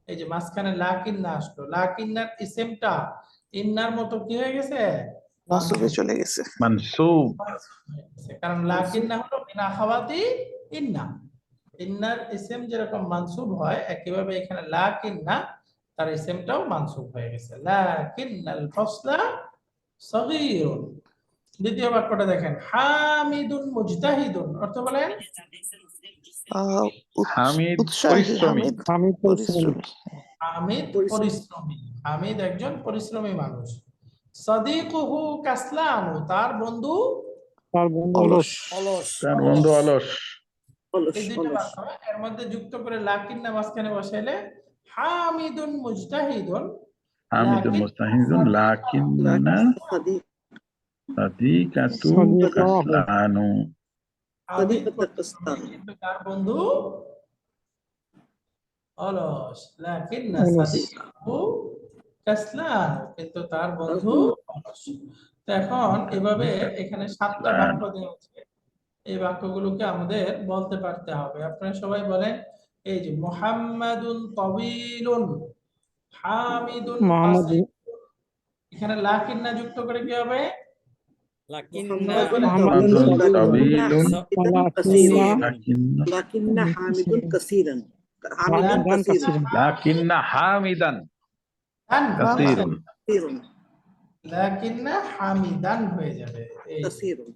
এই যে মাঝখানে লাকিন্না আসলো, লাকিন্নার ইসেমটা ইন্নার মতো কি হয়ে গেছে? নসবে চলে গেছে। মানসুব। কারণ লাকিন্না হলো মিন আখাওয়াতি ইন্না। ইন্নার ইসম যেরকম মানসুব হয় একইভাবে এখানে লাকিন্না তার ইসমটাও মানসুব হয়ে গেছে। লাকিন্নাল ফাসলা সগীরুন। দ্বিতীয় বাক্যটা দেখেন, হামিদুন মুজতাহিদুন, অর্থ বলেন হামিদ উৎসাহী, পরিশ্রমী। হামিদ হামিদ পরিশ্রমী। পরিশ্রমী। হামিদ পরিশ্রমী, হামিদ একজন পরিশ্রমী মানুষ। সাদিকুহু কাসলানু, তার বন্ধু তার বন্ধু অলস। অলস। তার বন্ধু অলস। অলস এই দুটো অলস বাক্য এর মধ্যে যুক্ত করে লাকিন্না মাঝখানে বসাইলে হামিদুন মুজতাহিদুন হামিদুন মুস্তাহিদুন লাকিন্না সাদিক সাদিকাতু সাদিকাহু। কাসলানু। হামিদ সাদিকাতুল পরিশ্রমী, কাসলান। কিন্তু তার বন্ধু অলস। লাকিন্না অলস। সাদিকুহু কাসলান, কিন্তু তার বন্ধু অলস। তো এখন এভাবে এখানে 7টা বাক্য দেওয়া আছে। এই বাক্যগুলোকে আমাদের বলতে পারতে হবে। আপনারা সবাই বলেন, এই যে মুহাম্মাদুন তাওয়ীলুন, হামিদুন মোহাম্মদ কাসীরুন, এখানে লাকিন্না যুক্ত করে কি হবে? লাকিন্না সবাই বলেন তো। মুহাম্মাদুন তাওয়ীলুন লাকিন্না হামিদুন কাসীরান। হামিদুন হামিদান কাসীরান। কাসীরান। লাকিন্না হামিদান কাসীরুন। কাসীরুন লাকিন্না হামিদান হয়ে যাবে। এই কাসীরুন।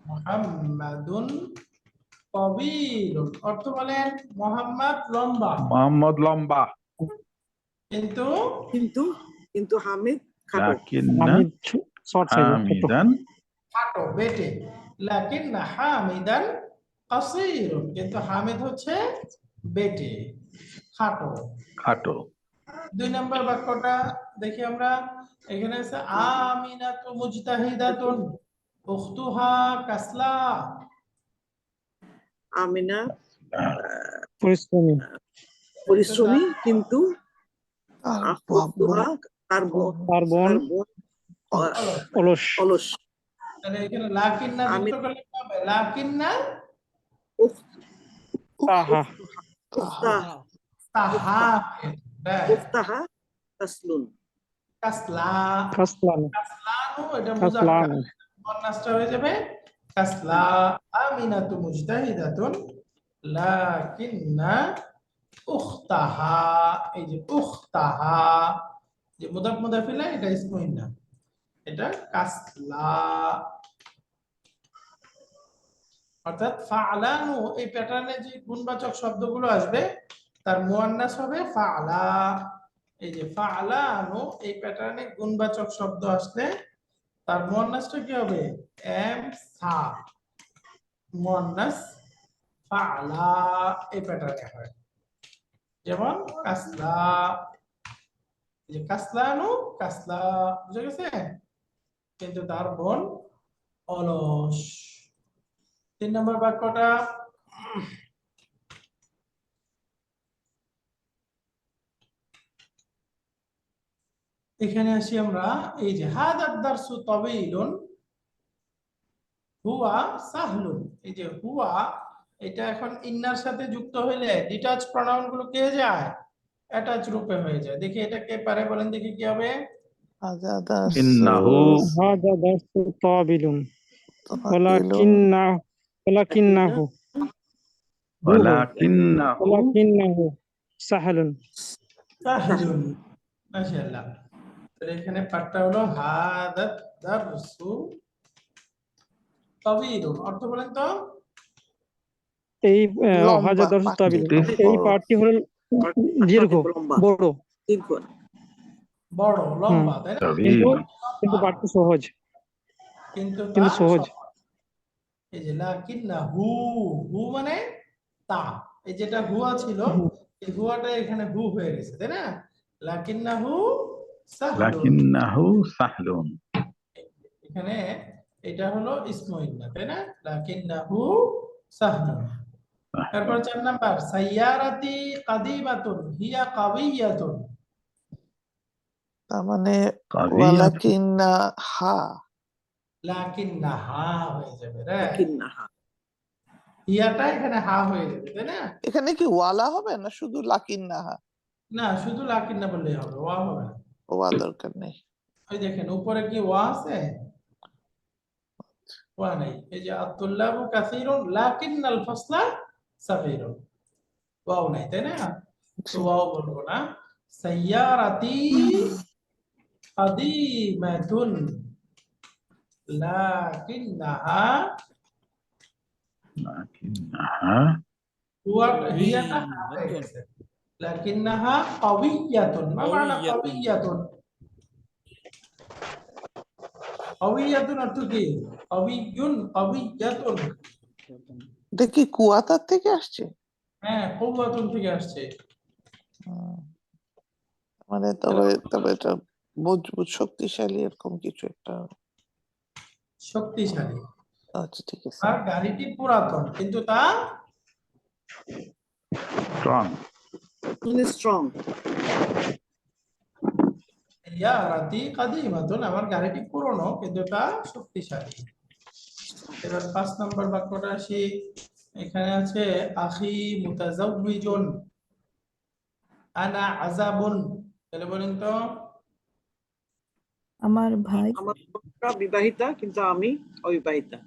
মুহাম্মাদুন তাওয়ীলুন, অর্থ বলেন মুহাম্মদ লম্বা, মোহাম্মদ লম্বা। কিন্তু কিন্তু কিন্তু হামিদ খাটো। লাকিন্না হামিদ শর্ট সাইজের, ছোট। হামিদান খাটো, বেটে। লাকিন্না হামিদান কাসীরুন, কিন্তু হামিদ হচ্ছে বেটে, খাটো। খাটো। 2 নম্বর বাক্যটা দেখি আমরা। এখানে আছে আমিনাতু মুজতাহিদাতুন উখতুহা কাসলা। আমিনা পরিশ্রমী। পরিশ্রমী, কিন্তু তার উখতুহা তার বোন তার বোন অলস। অলস। তাহলে এখানে লাকিন্না যুক্ত করলে কি হবে? লাকিন্না তাহা। উখতাহা তাহা, উখতাহা কাসলুন। কাসলা, কাসলান। কাসলানু, এটা কাসলান। মুযাক্কার, মুয়ান্নাসটা হয়ে যাবে কাসলা। আমিনাতু মুজতাহিদাতুন লাকিন্না উখতাহা, এই যে উখতাহা, যে মুদাফ মুদাফ ইলাইহি, এটা ইসমুন না, এটা কাসলা। অর্থাৎ ফাআলানু, এই প্যাটার্নে যে গুণবাচক শব্দগুলো আসবে তার মুয়ান্নাস হবে ফাআলা। এই যে ফাআলানু, এই প্যাটার্নে গুণবাচক শব্দ আসলে তার মুয়ান্নাসটা কি হবে? এমসা, মুয়ান্নাস ফাআলা, এই প্যাটার্নে হয়। যেমন কাসলা, এই যে কাসলানু, কাসলা, বুঝা গেছে? কিন্তু তার বোন অলস। 3 নম্বর বাক্যটা এখানে আসি আমরা। এই যে হাদাদ দারসু তাওয়ীলুন হুয়া সাহলুন, এই যে হুয়া, এটা এখন ইন্নার সাথে যুক্ত হইলে ডিটাচ প্রনাউন গুলো কে যায়? অ্যাটাচ রূপে হয়ে যায়। দেখি এটা কে পারে বলেন দেখি কি হবে? ইন্নাহু হাদা দারসু তাওয়ীলুন ওয়ালাকিন্নাহু ওয়ালাকিন্নাহু সাহলুন। সাহলুন, মাশাআল্লাহ। তাহলে এখানে পাঠটা হলো হাদাদ দারসু তাওয়ীলুন, অর্থ বলেন তো। এই লম্বা, হাদা দারসু তাওয়ীলুন, এই পার্টটি হলো দীর্ঘ, বড়, বড়, লম্বা, তাই না? কিন্তু পার্টটি সহজ, কিন্তু কিন্তু সহজ। এই যে লাকিন্নাহু, হু মানে তা, এই যেটা হুয়া ছিল এই হুয়াটা এখানে হু হয়ে গেছে, তাই না? লাকিন্নাহু সাহলুন, লাকিন্নাহু সাহলুন। এখানে এটা হলো ইসমুইন্না, তাই না? লাকিন্নাহু সাহলুন। তারপর 4 নাম্বার, সাইয়ারাতি কাদিমাতুন হিয়া কাওয়িয়াতুন। তার মানে কাবিয়াতুন। ওয়ালাকিন্নাহা, লাকিন্নাহা হয়ে যাবে, লাকিন্নাহা, হিয়াটা এখানে হা হয়ে যাবে, তাই না? এখানে কি ওয়ালা হবে না শুধু লাকিন্নাহা? না, শুধু লাকিন্না বললেই হবে, ওয়া হবে না। ওয়া দরকার নেই। ওই দেখেন উপরে কি ওয়া আছে? ওয়া নাই। এই যে আত-তুল্লাবু কাসীরুন লাকিন্নাল ফাসলা সাগীরুন, ওয়াও নাই, তাই না? তো ওয়াও বলবো না। সাইয়ারাতি কাদিমাতুন লাকিন্নাহা হিয়াটা হয়ে গেছে। লাকিন্নাহা কাওয়িয়াতুন। মা মানা কাওয়িয়াতুন? কাওয়িয়াতুন অর্থ কি? কাওয়িয়ুন, কাওয়িয়াতুন। এটা কি কুয়াতার থেকে আসছে? হ্যাঁ, কুওয়াতুন থেকে আসছে। মানে তবে এটা মজবুত, শক্তিশালী, এরকম কিছু একটা। শক্তিশালী। আচ্ছা, ঠিক আছে। আর গাড়িটি পুরাতন কিন্তু তা স্ট্রং। স্ট্রং। সাইয়ারাতি কাদিমাতুন, আমার গাড়িটি পুরনো কিন্তু তা শক্তিশালী। এবার 5 নম্বর বাক্যটা আসি। এখানে আছে আখি মুতাজাওবিজুন আনা আযাবুন। তাহলে বলেন তো, আমার ভাই আমার বোনটা বিবাহিতা কিন্তু আমি অবিবাহিতা।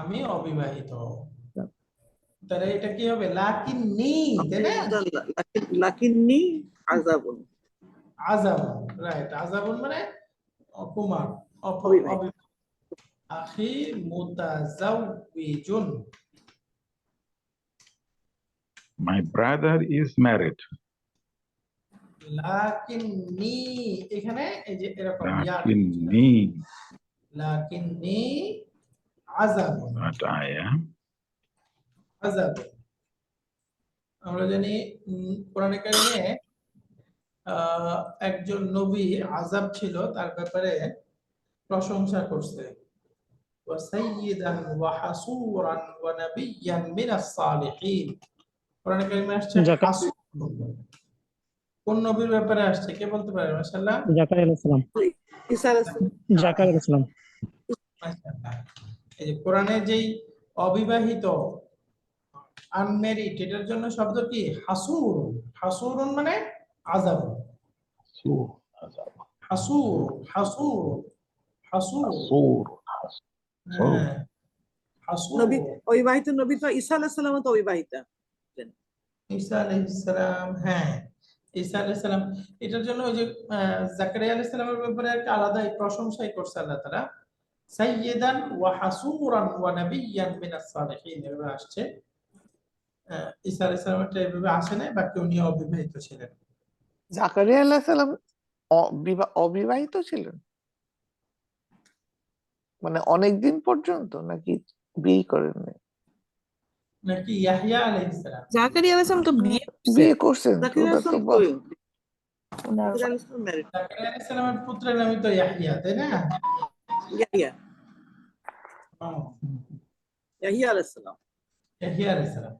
আমি অবিবাহিত। তাহলে এটা কি হবে? লাকিন্নি, তাই না? লাকিন্নি আযাবুন। আযাবুন, রাইট। আযাবুন মানে অকুমার, অবিবাহিত। আখি মুতাজাওবিজুন। My brother is married. লাকিন্নি, এখানে এই যে এরকম ইয়া, লাকিন্নি, লাকিন্নি আযাবুন, but I am. আযাবুন। আমরা জানি কোরআনে কারিমে একজন নবী আযাব ছিল, তার ব্যাপারে প্রশংসা করছে। ওয়া সাইয়্যিদান ওয়া হাসূরান ওয়া নাবিয়্যান মিনাস সালিহিন। কোরআনে কারিমে আসছে হাসূর। কোন নবীর ব্যাপারে আসছে? কে বলতে পারে? মাশাআল্লাহ। জাকারিয়া আলাইহিস সালাম। ঈসা আলাইহিস সালাম। জাকারিয়া আলাইহিস সালাম। মাশাআল্লাহ। এই যে কোরআনে যেই অবিবাহিত, আনমেরিড, এটার জন্য শব্দ কি? হাসুর। হাসুরুন মানে আযাব। হাসুর, হাসুর, হাসুর। হ্যাঁ, হাসুর। নবী অবিবাহিত নবী তো ঈসা আলাইহিস সালাম তো অবিবাহিতা। ঈসা আলাইহিস সালাম, হ্যাঁ, ঈসা আলাইহিস সালাম। এটার জন্য ওই যে জাকারিয়া আলাইহিস সালামের ব্যাপারে একটা আলাদা প্রশংসাই করছে আল্লাহ তাআলা। সাইয়্যিদান ওয়া হাসুরান ওয়া নাবিয়্যান মিনাস সালিহিন এভাবে আসছে। ঈসা আলাইহিস সালামটা এভাবে আসে নাই, বাকি উনি অবিবাহিত ছিলেন। জাকারিয়া আলাইহিস সালাম অবিবাহিত ছিলেন, মানে অনেকদিন পর্যন্ত, নাকি বিয়ে করেননি? নাকি ইয়াহইয়া আলাইহিস সালাম? জাকারিয়া আলাইহিস সালাম তো বিয়ে করছেন তো, জাকারিয়া ওটা আলাইহিস তো সালাম কই? ওনার জাকারিয়া আলাইহিস সালাম ম্যারিড। জাকারিয়া আলাইহিস সালামের পুত্রের নামই তো ইয়াহইয়া, তাই না? ইয়াহইয়া। ও, ইয়াহইয়া আলাইহিস সালাম। ইয়াহইয়া আলাইহিস সালাম।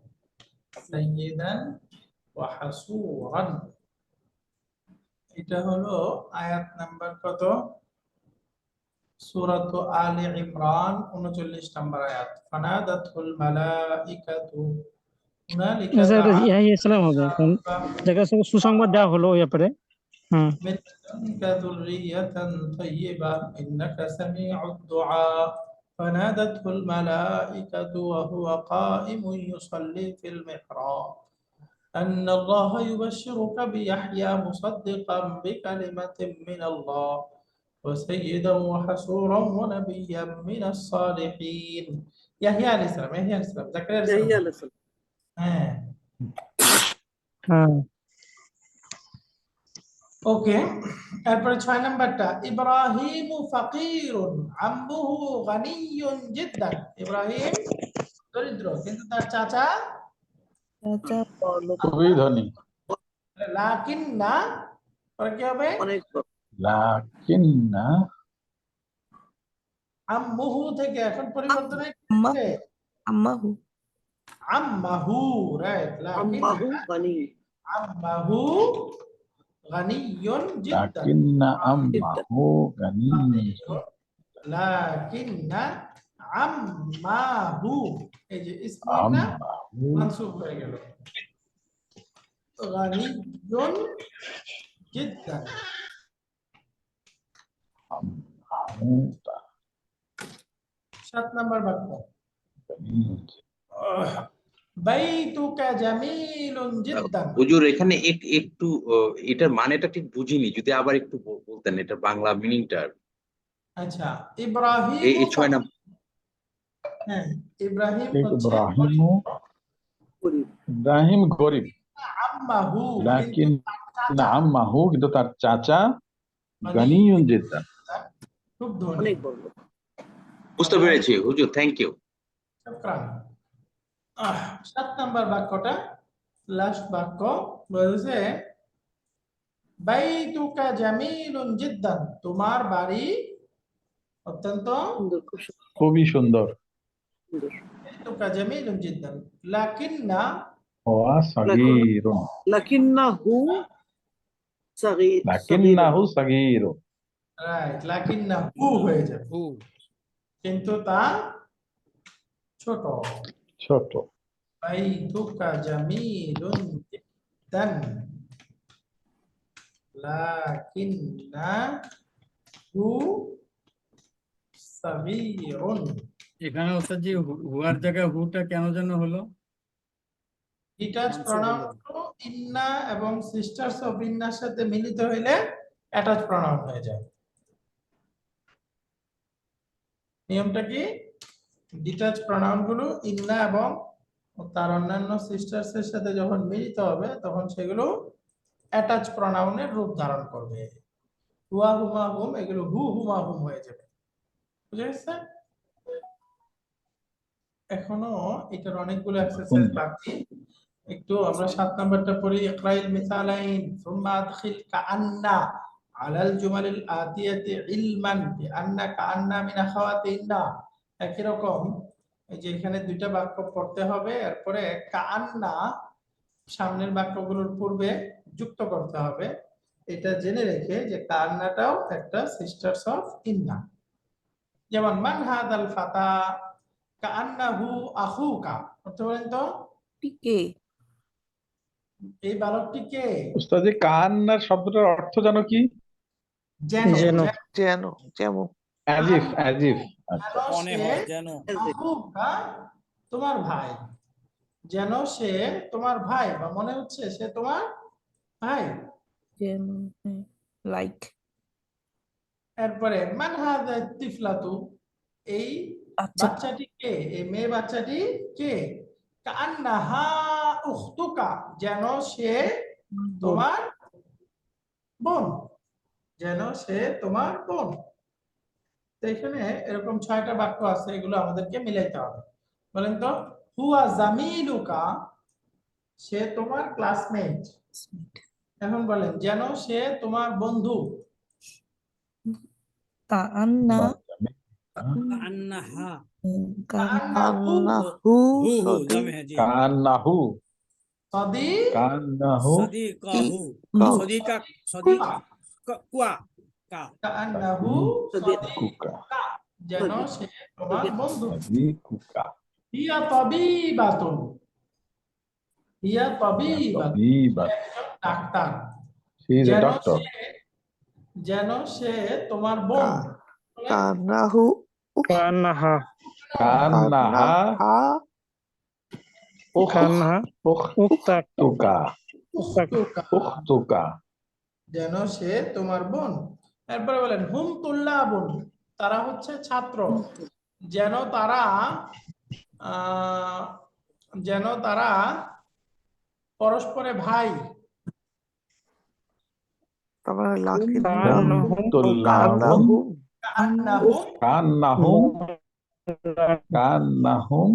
সাইয়্যিদান ওয়া হাসুরান। এটা হলো আয়াত নাম্বার কত? সূরাত আলে ইমরান 39 নম্বর আয়াত। ফানাদাতুল মালাইকাতু হুনালিকা এটা দাআ ইয়াহিয়া সালাম হবে, কারণ যাকে সুসংবাদ দেওয়া হলো ওই ব্যাপারে। من لدنك ذرية طيبة إنك سميع الدعاء فنادته الملائكة وهو قائم يصلي في المحراب أن الله يبشرك بيحيى مصدقا بكلمة من الله وسيدا وحسورا ونبيا من الصالحين. يحيى عليه السلام، يحيى عليه السلام، زكريا عليه ইয়াহইয়া السلام. আলাইহিস সালাম। হ্যাঁ, ওকে, এরপরে 6 নাম্বারটা, ইব্রাহিমু ফাকিরুন আম্মুহু গানিয়ুন জিদ্দান। ইব্রাহিম দরিদ্র কিন্তু তার চাচা চাচা খুবই ধনী। লাকিন্না, পরে কি হবে? অনেক লাকিন্না আম্মুহু থেকে এখন পরিবর্তন আম্মা হয়েছে আম্মাহু আম্মাহু, রাইট। আম্মাহু গানি। আম্মাহু গানিয়ুন জিদ্দান। লাকিন্না আম্মাহু গানিয়্যুন। লাকিন্না আম্মাহু, এই যে ইসমটা আম্মাহু মানসুব হয়ে গেল। গানিয়ুন জিদ্দান। আম্মাহু 7 নাম্বার বাক্য বাইতুকা জামিলুন জিদ্দান। হুজুর এখানে একটু এটার মানেটা ঠিক বুঝিনি, যদি আবার একটু বলতেন এটা বাংলা মিনিংটা। আচ্ছা, ইব্রাহিম এই 6 নাম্বার। হ্যাঁ, ইব্রাহিম হচ্ছে ইব্রাহিম গরিব, আম্মাহু লাকিন চাচা, আম্মাহু কিন্তু তার চাচা গানিয়ুন জিদ্দান, খুব ধনী। অনেক বড় লোক। বুঝতে পেরেছি হুজুর, থ্যাংক ইউ। শুকরান। 7 নাম্বার বাক্যটা লাস্ট বাক্য বলছে বাইতুকা জামিলুন জিদ্দান, তোমার বাড়ি অত্যন্ত সুন্দর, খুব খুবই সুন্দর। সুন্দর। বাইতুকা জামিলুন জিদ্দান লাকিন্না ওয়া সাগীরুন, লাকিন্নাহু সাগীর, লাকিন্নাহু সাগীরুন, রাইট, লাকিন্না হু হয়ে যাবে, কিন্তু তা ছোট। ছোট। বাইতুকা জামিলুন জিদ্দান লাকিন্নাহু সাগীরুন। এখানে ওস্তাদ জি হুয়ার জায়গায় হুটা কেন যেন হলো? ডিটাচ প্রনাউন ইন্না এবং সিস্টার্স অফ ইন্নার সাথে মিলিত হইলে অ্যাটাচ প্রনাউন হয়ে যায়। নিয়মটা কি? ডিটাচ প্রনাউন গুলো ইন্না এবং তার অন্যান্য সিস্টার্স এর সাথে যখন মিলিত হবে তখন সেগুলো অ্যাটাচ প্রনাউনের রূপ ধারণ করবে। হুয়া হুমা হুম এগুলো হু হুমা হুম হয়ে যাবে। বুঝে গেছে? এখনো এটার অনেকগুলো এক্সারসাইজ বাকি। একটু আমরা 7 নাম্বারটা পড়ি। ইকরাইল মিসালাইন সুম্মা আদখিল কাআন্না আলাল জুমালিল আতিয়াতি ইলমান বিআন্না কাআন্না মিন আখাওয়াতি ইন্না। একই রকম এই যে এখানে দুইটা বাক্য পড়তে হবে, এরপরে কাআন্না সামনের বাক্যগুলোর পূর্বে যুক্ত করতে হবে। এটা জেনে রেখে যে কাআন্নাটাও একটা সিস্টার্স অফ ইন্না। যেমন মান হাদাল ফাতা কাআন্নাহু আখুকা, অর্থ বলেন তো কে? এই বালকটি কে? উস্তাদ জি কান্নার শব্দটার অর্থ জানো কি? যেন, যেন। যেন, যেমন, আজিফ, আজিফ। আচ্ছা, মনে হয় যেন। আখুকা তোমার ভাই, যেন সে তোমার ভাই, বা মনে হচ্ছে সে তোমার ভাই। যেন, লাইক। এরপরে মান হাযা তিফলাতু, এই আচ্ছা, বাচ্চাটি কে, এই মেয়ে বাচ্চাটি কে? কান্নাহা উখতুকা, যেন সে তোমার বোন, যেন সে তোমার বোন। তো এখানে এরকম 6টা বাক্য আছে, এগুলো আমাদেরকে মিলাইতে হবে। বলেন তো, হুয়া জামিলুকা, সে তোমার ক্লাসমেট। এখন বলেন, যেন সে তোমার বন্ধু। কাআন্না, আন্নাহা কান্নাহু কান্নাহু হু হু সাদি জামে জি কান্নাহু, সাদিক কান্নাহু সাদিকাহু কাহু সাদিকা সাদিক কুয়া কা কান্নাহু কুকা, সাদিকা, যেন সে তোমার বন্ধু। কুকা, হিয়া তাবিবাতুন, হিয়া তাবিবাতুন, তাবিবা, ডাক্তার। she is a যেন doctor. যেন সে তোমার বোন। কান্নাহু কান্নাহা কান্নাহা কান্নাহা কান্নাহা উক্তাক উখতুকা, উখতুকা, উখতুকা, যেন সে তোমার বোন। এরপরে বলেন হুম তুল্লাবুন, তারা হচ্ছে ছাত্র, যেন তারা যেন তারা পরস্পরে ভাই। তারপরে কান্নাহু তুল্লাহুম, কান্নাহুম কান্নাহুম, কান্নাহুম,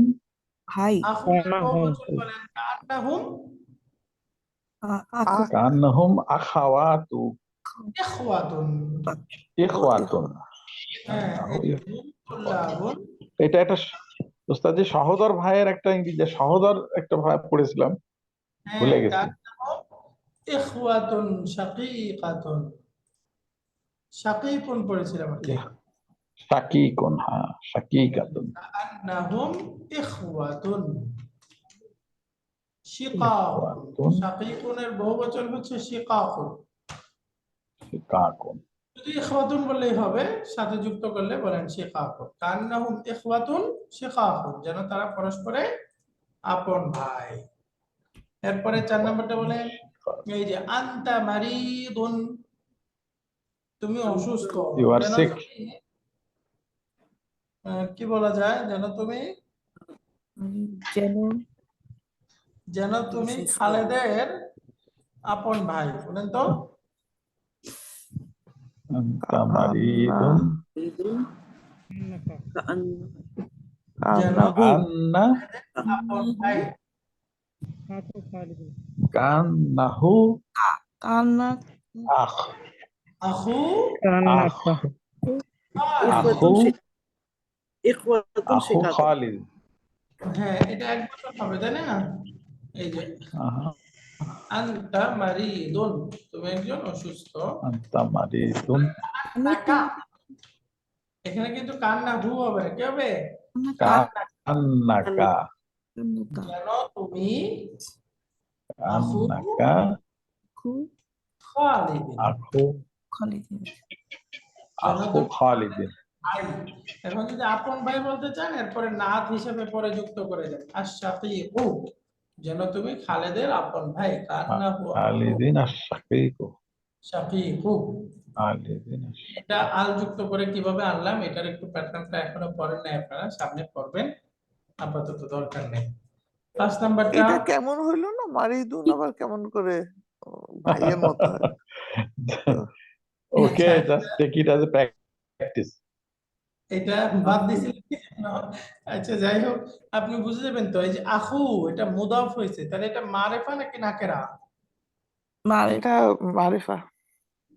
ভাই। আখুনের কান্নাহুম বহুবচন বলেন কান্নাহুম আখু, কান্নাহুম আখাওয়াতু, ইখওয়াতুন। ইখওয়াতুন। হ্যাঁ, এই যে হুম তুল্লাবুন, এটা একটা উস্তাদ জি সহোদর ভাইয়ের একটা ইংরেজি, সহোদর একটা ভাই পড়েছিলাম, ভুলে গেছি। কান্নাহুম ইখওয়াতুন শাকীকাতুন, শাকীকুন পড়েছিলাম আর কি। শাকিকুন, হ্যাঁ শাকিকাতুন, কান্নাহুম ইখওয়াতুন শিকাকুন, ইখওয়াতুন, শাকীকুনের বহুবচন হচ্ছে শিকাকুন। শিকাকুন। যদি ইখওয়াতুন বললেই হবে, সাথে যুক্ত করলে বলেন শিকাকুন, কান্নাহুম ইখওয়াতুন শিকাকুন, যেন তারা পরস্পরে আপন ভাই। এরপরে 4 নম্বরটা বলেন, এই যে আনতা মারিদুন, তুমি অসুস্থ, You are যেন sick. তুমি কি বলা যায়, যেন তুমি যেন যেন তুমি অসুস্থ। খালেদের আপন ভাই, বলেন তো। Anta maridun. যেন Anna আপন ভাই, kannahu কান্না akh. আখু Akh. Akhu. ইখওয়াতুন Akhu শিকাকুন। Khalid. হ্যাঁ, এটা 1 বছর হবে, তাই না? এই যে Aha. আনতা মারিদুন, তুমি একজন অসুস্থ। Anta maridun. কান্নাকা, এখানে কিন্তু কান্না হু হবে না, কি হবে? Kannaka. যেন তুমি আখু Kannaka. খালিদিন, Akhu. খালিদিন। যেন Akhu তুমি Khalidin. ভাই। এখন যদি আপন ভাই বলতে চান, এরপরে নাত হিসেবে পরে যুক্ত করে দেন আশ-শাকীকু, যেন তুমি খালেদের আপন ভাই। কান্নাহু Khalidin ash-shaqiqu. শাকীকু, Khalidin এটা আল যুক্ত করে কিভাবে আনলাম, এটার একটু প্যাটার্নটা এখনো পড়েন নাই আপনারা, সামনে পড়বেন, আপাতত দরকার নেই। 5 নাম্বারটা এটা কেমন হইলো না, মারিদুন আবার কেমন করে ভাইয়ের মতো হয়। Okay, আচ্ছা, just take it as a practice. এটা বাদ দিয়েছিলেন কি জন্য? আচ্ছা, যাই হোক, আপনি বুঝে যাবেন তো। এই যে আখু, এটা মুদাফ হয়েছে, তাহলে এটা মারেফা নাকি নাকেরা? এটা মারিফা।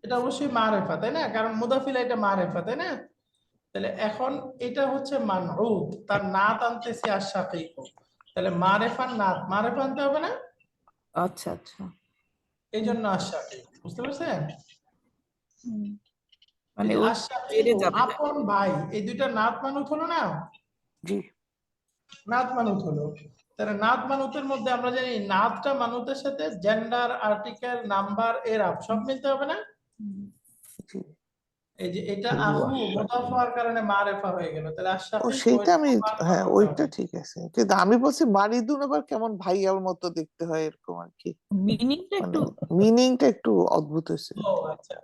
এটা অবশ্যই মারেফা, তাই না? কারণ মুদাফিলা এটা মারেফা, তাই না? তাহলে এখন এটা হচ্ছে মানউত, তার নাত আনতেছি আশ-শাকীকু, তাহলে মারেফার নাত মারেফা আনতে হবে না? আচ্ছা আচ্ছা। এই জন্য আশ-শাকীকু, বুঝতে পারছেন? মানে এই যে ও আশ-শাকীকু, বেড়ে যাবে না। আপন ভাই, এই দুইটা নাত মানুত হলো না? জি। নাত মানুত হলো। তাহলে নাত মানুতের মধ্যে আমরা জানি নাতটা মানুতের সাথে জেন্ডার, আর্টিকেল, নাম্বার, এরাব সব মিলতে হবে না? জি। এই যে এটা আখু মুদাফ হওয়ার কারণে মারেফা হয়ে গেল, তাহলে ও আশ-শাকীকু সেইটা আমি, হ্যাঁ করতে ওইটা হবে। ঠিক আছে, কিন্তু আমি বলছি মারিদুন আবার কেমন ভাইয়ার মতো দেখতে হয়, এরকম আর কি, মিনিংটা মানে একটু মিনিংটা একটু অদ্ভুত হয়েছে। ও আচ্ছা,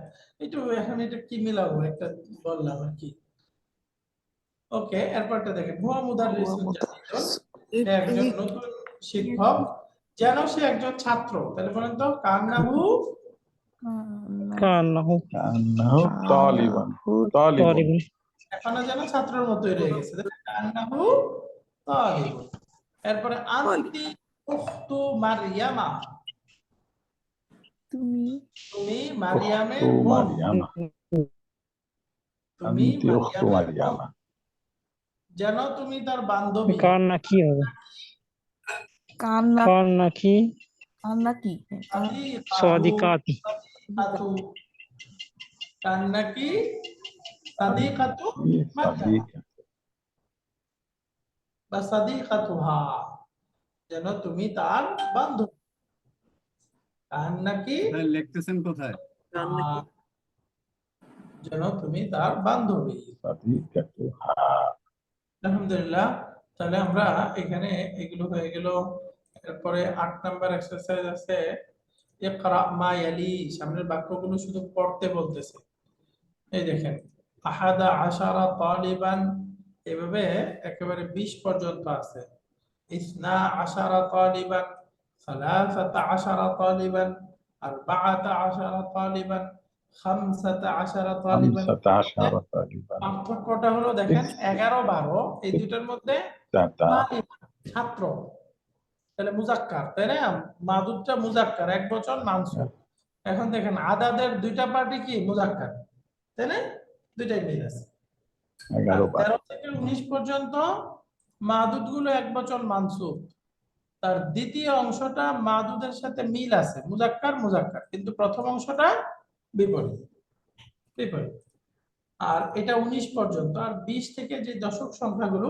একটু এখন এটা কি মিলাবো, একটা বললাম আর কি। ওকে, এরপরটা দেখেন, হুয়া মুদাররিসুন জাদীদুন, সে একজন নতুন শিক্ষক, যেন সে একজন ছাত্র। তাহলে বলেন তো, কান্নাহু কান্নাহু Kannahu taliban. Talibun. তালিবুন। এখনো যেন ছাত্রের মতোই রয়ে গেছে, তাই না? কান্নাহু তালিবুন। এরপরে আনতি উখতু মারইয়ামা, তুমি তুমি মারিয়ামের Ukhtu বোন, Maryama. তুমি Anti ukhtu মারিয়ামের বোন, Maryama. যেন তুমি তার বান্ধবী। কান্না কি হবে? কান্না কান্না কি? কান্না কি? সাদিকাতি। সাদিকাতু, কান্নাকি সাদিকাতু মারইয়ামা Sadiqa. বা সাদিকাতুহা, যেন তুমি তার বান্ধবী। কান্নাকি কোথায় লিখতেছেন, কোথায়? যেন তুমি তার বান্ধবী। Sadiqatuha. আলহামদুলিল্লাহ, তাহলে আমরা এখানে এগুলো হয়ে গেল। এরপরে 8 নাম্বার এক্সারসাইজ আছে, ইকরা মা ইয়ালি, সামনের বাক্যগুলো শুধু পড়তে বলতেছে। এই দেখেন, আহাদা আশারা তালিবান, এভাবে একেবারে 20 পর্যন্ত আছে। ইসনা আশারা তালিবান, সালাসাতা আশারা তালিবান, আরবাআতা আশারা তালিবান, খামসাতা আশারা তালিবান। 15 taliban. পার্থক্যটা হলো দেখেন 11-12, এই দুইটার মধ্যে Tata. তালিবান, ছাত্র, তাহলে মুজাক্কার, তাই না? মাদুদটা মুজাক্কার, 1 বচন মানসুব। এখন দেখেন আদাদের দুইটা পার্টি কি মুজাক্কার, তাই না? দুইটাই মিল আছে। আর 11 13 থেকে 19 পর্যন্ত মাদুদ গুলো 1 বচন মানসুব, তার দ্বিতীয় অংশটা মাদুদের সাথে মিল আছে, মুজাক্কার মুজাক্কার, কিন্তু প্রথম অংশটা বিপরীত বিপরীত। আর এটা 19 পর্যন্ত। আর 20 থেকে যে দশক সংখ্যাগুলো,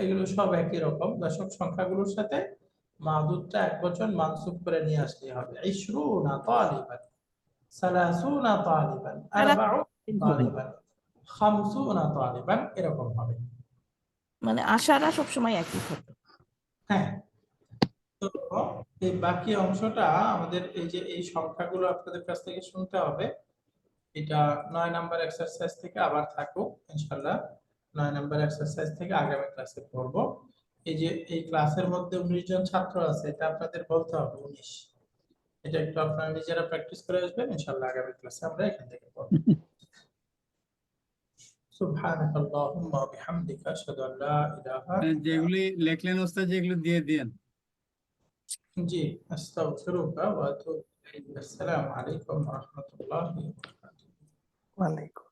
এগুলো সব একই রকম, দশক সংখ্যাগুলোর সাথে মাদুদটা 1 বচন মানসুব করে নিয়ে আসতে হবে। 20 তালিবান, 30 তালিবান, 40 তালিবান, খামসুনা তালিবান, এরকম হবে। মানে আশারা সবসময় একই থাকবে। হ্যাঁ, তো এই বাকি অংশটা আমাদের এই যে এই সংখ্যাগুলো আপনাদের কাছ থেকে শুনতে হবে। এটা 9 নাম্বার এক্সারসাইজ থেকে আবার থাকুক ইনশাআল্লাহ। 9 নাম্বার এক্সারসাইজ থেকে আগামী ক্লাসে পড়ব। এই যে এই ক্লাসের মধ্যে 19 জন ছাত্র আছে, এটা আপনাদের বলতে হবে 19। এটা একটু আপনারা নিজেরা প্র্যাকটিস করে আসবেন, ইনশাআল্লাহ আগামী ক্লাসে আমরা এখান থেকে পড়ব। সুবহানাকাল্লাহুম্মা ওয়া বিহামদিকা আশহাদু আল লা ইলাহা ইল্লা যেগুলি লেখলেন ওস্তাদ, যেগুলো দিয়ে দেন। জি, আস্তাগফিরুকা ওয়া আতুবু ইলাইক। আসসালামু আলাইকুম ওয়া রাহমাতুল্লাহি ওয়া বারাকাতুহু। ওয়ালাইকুম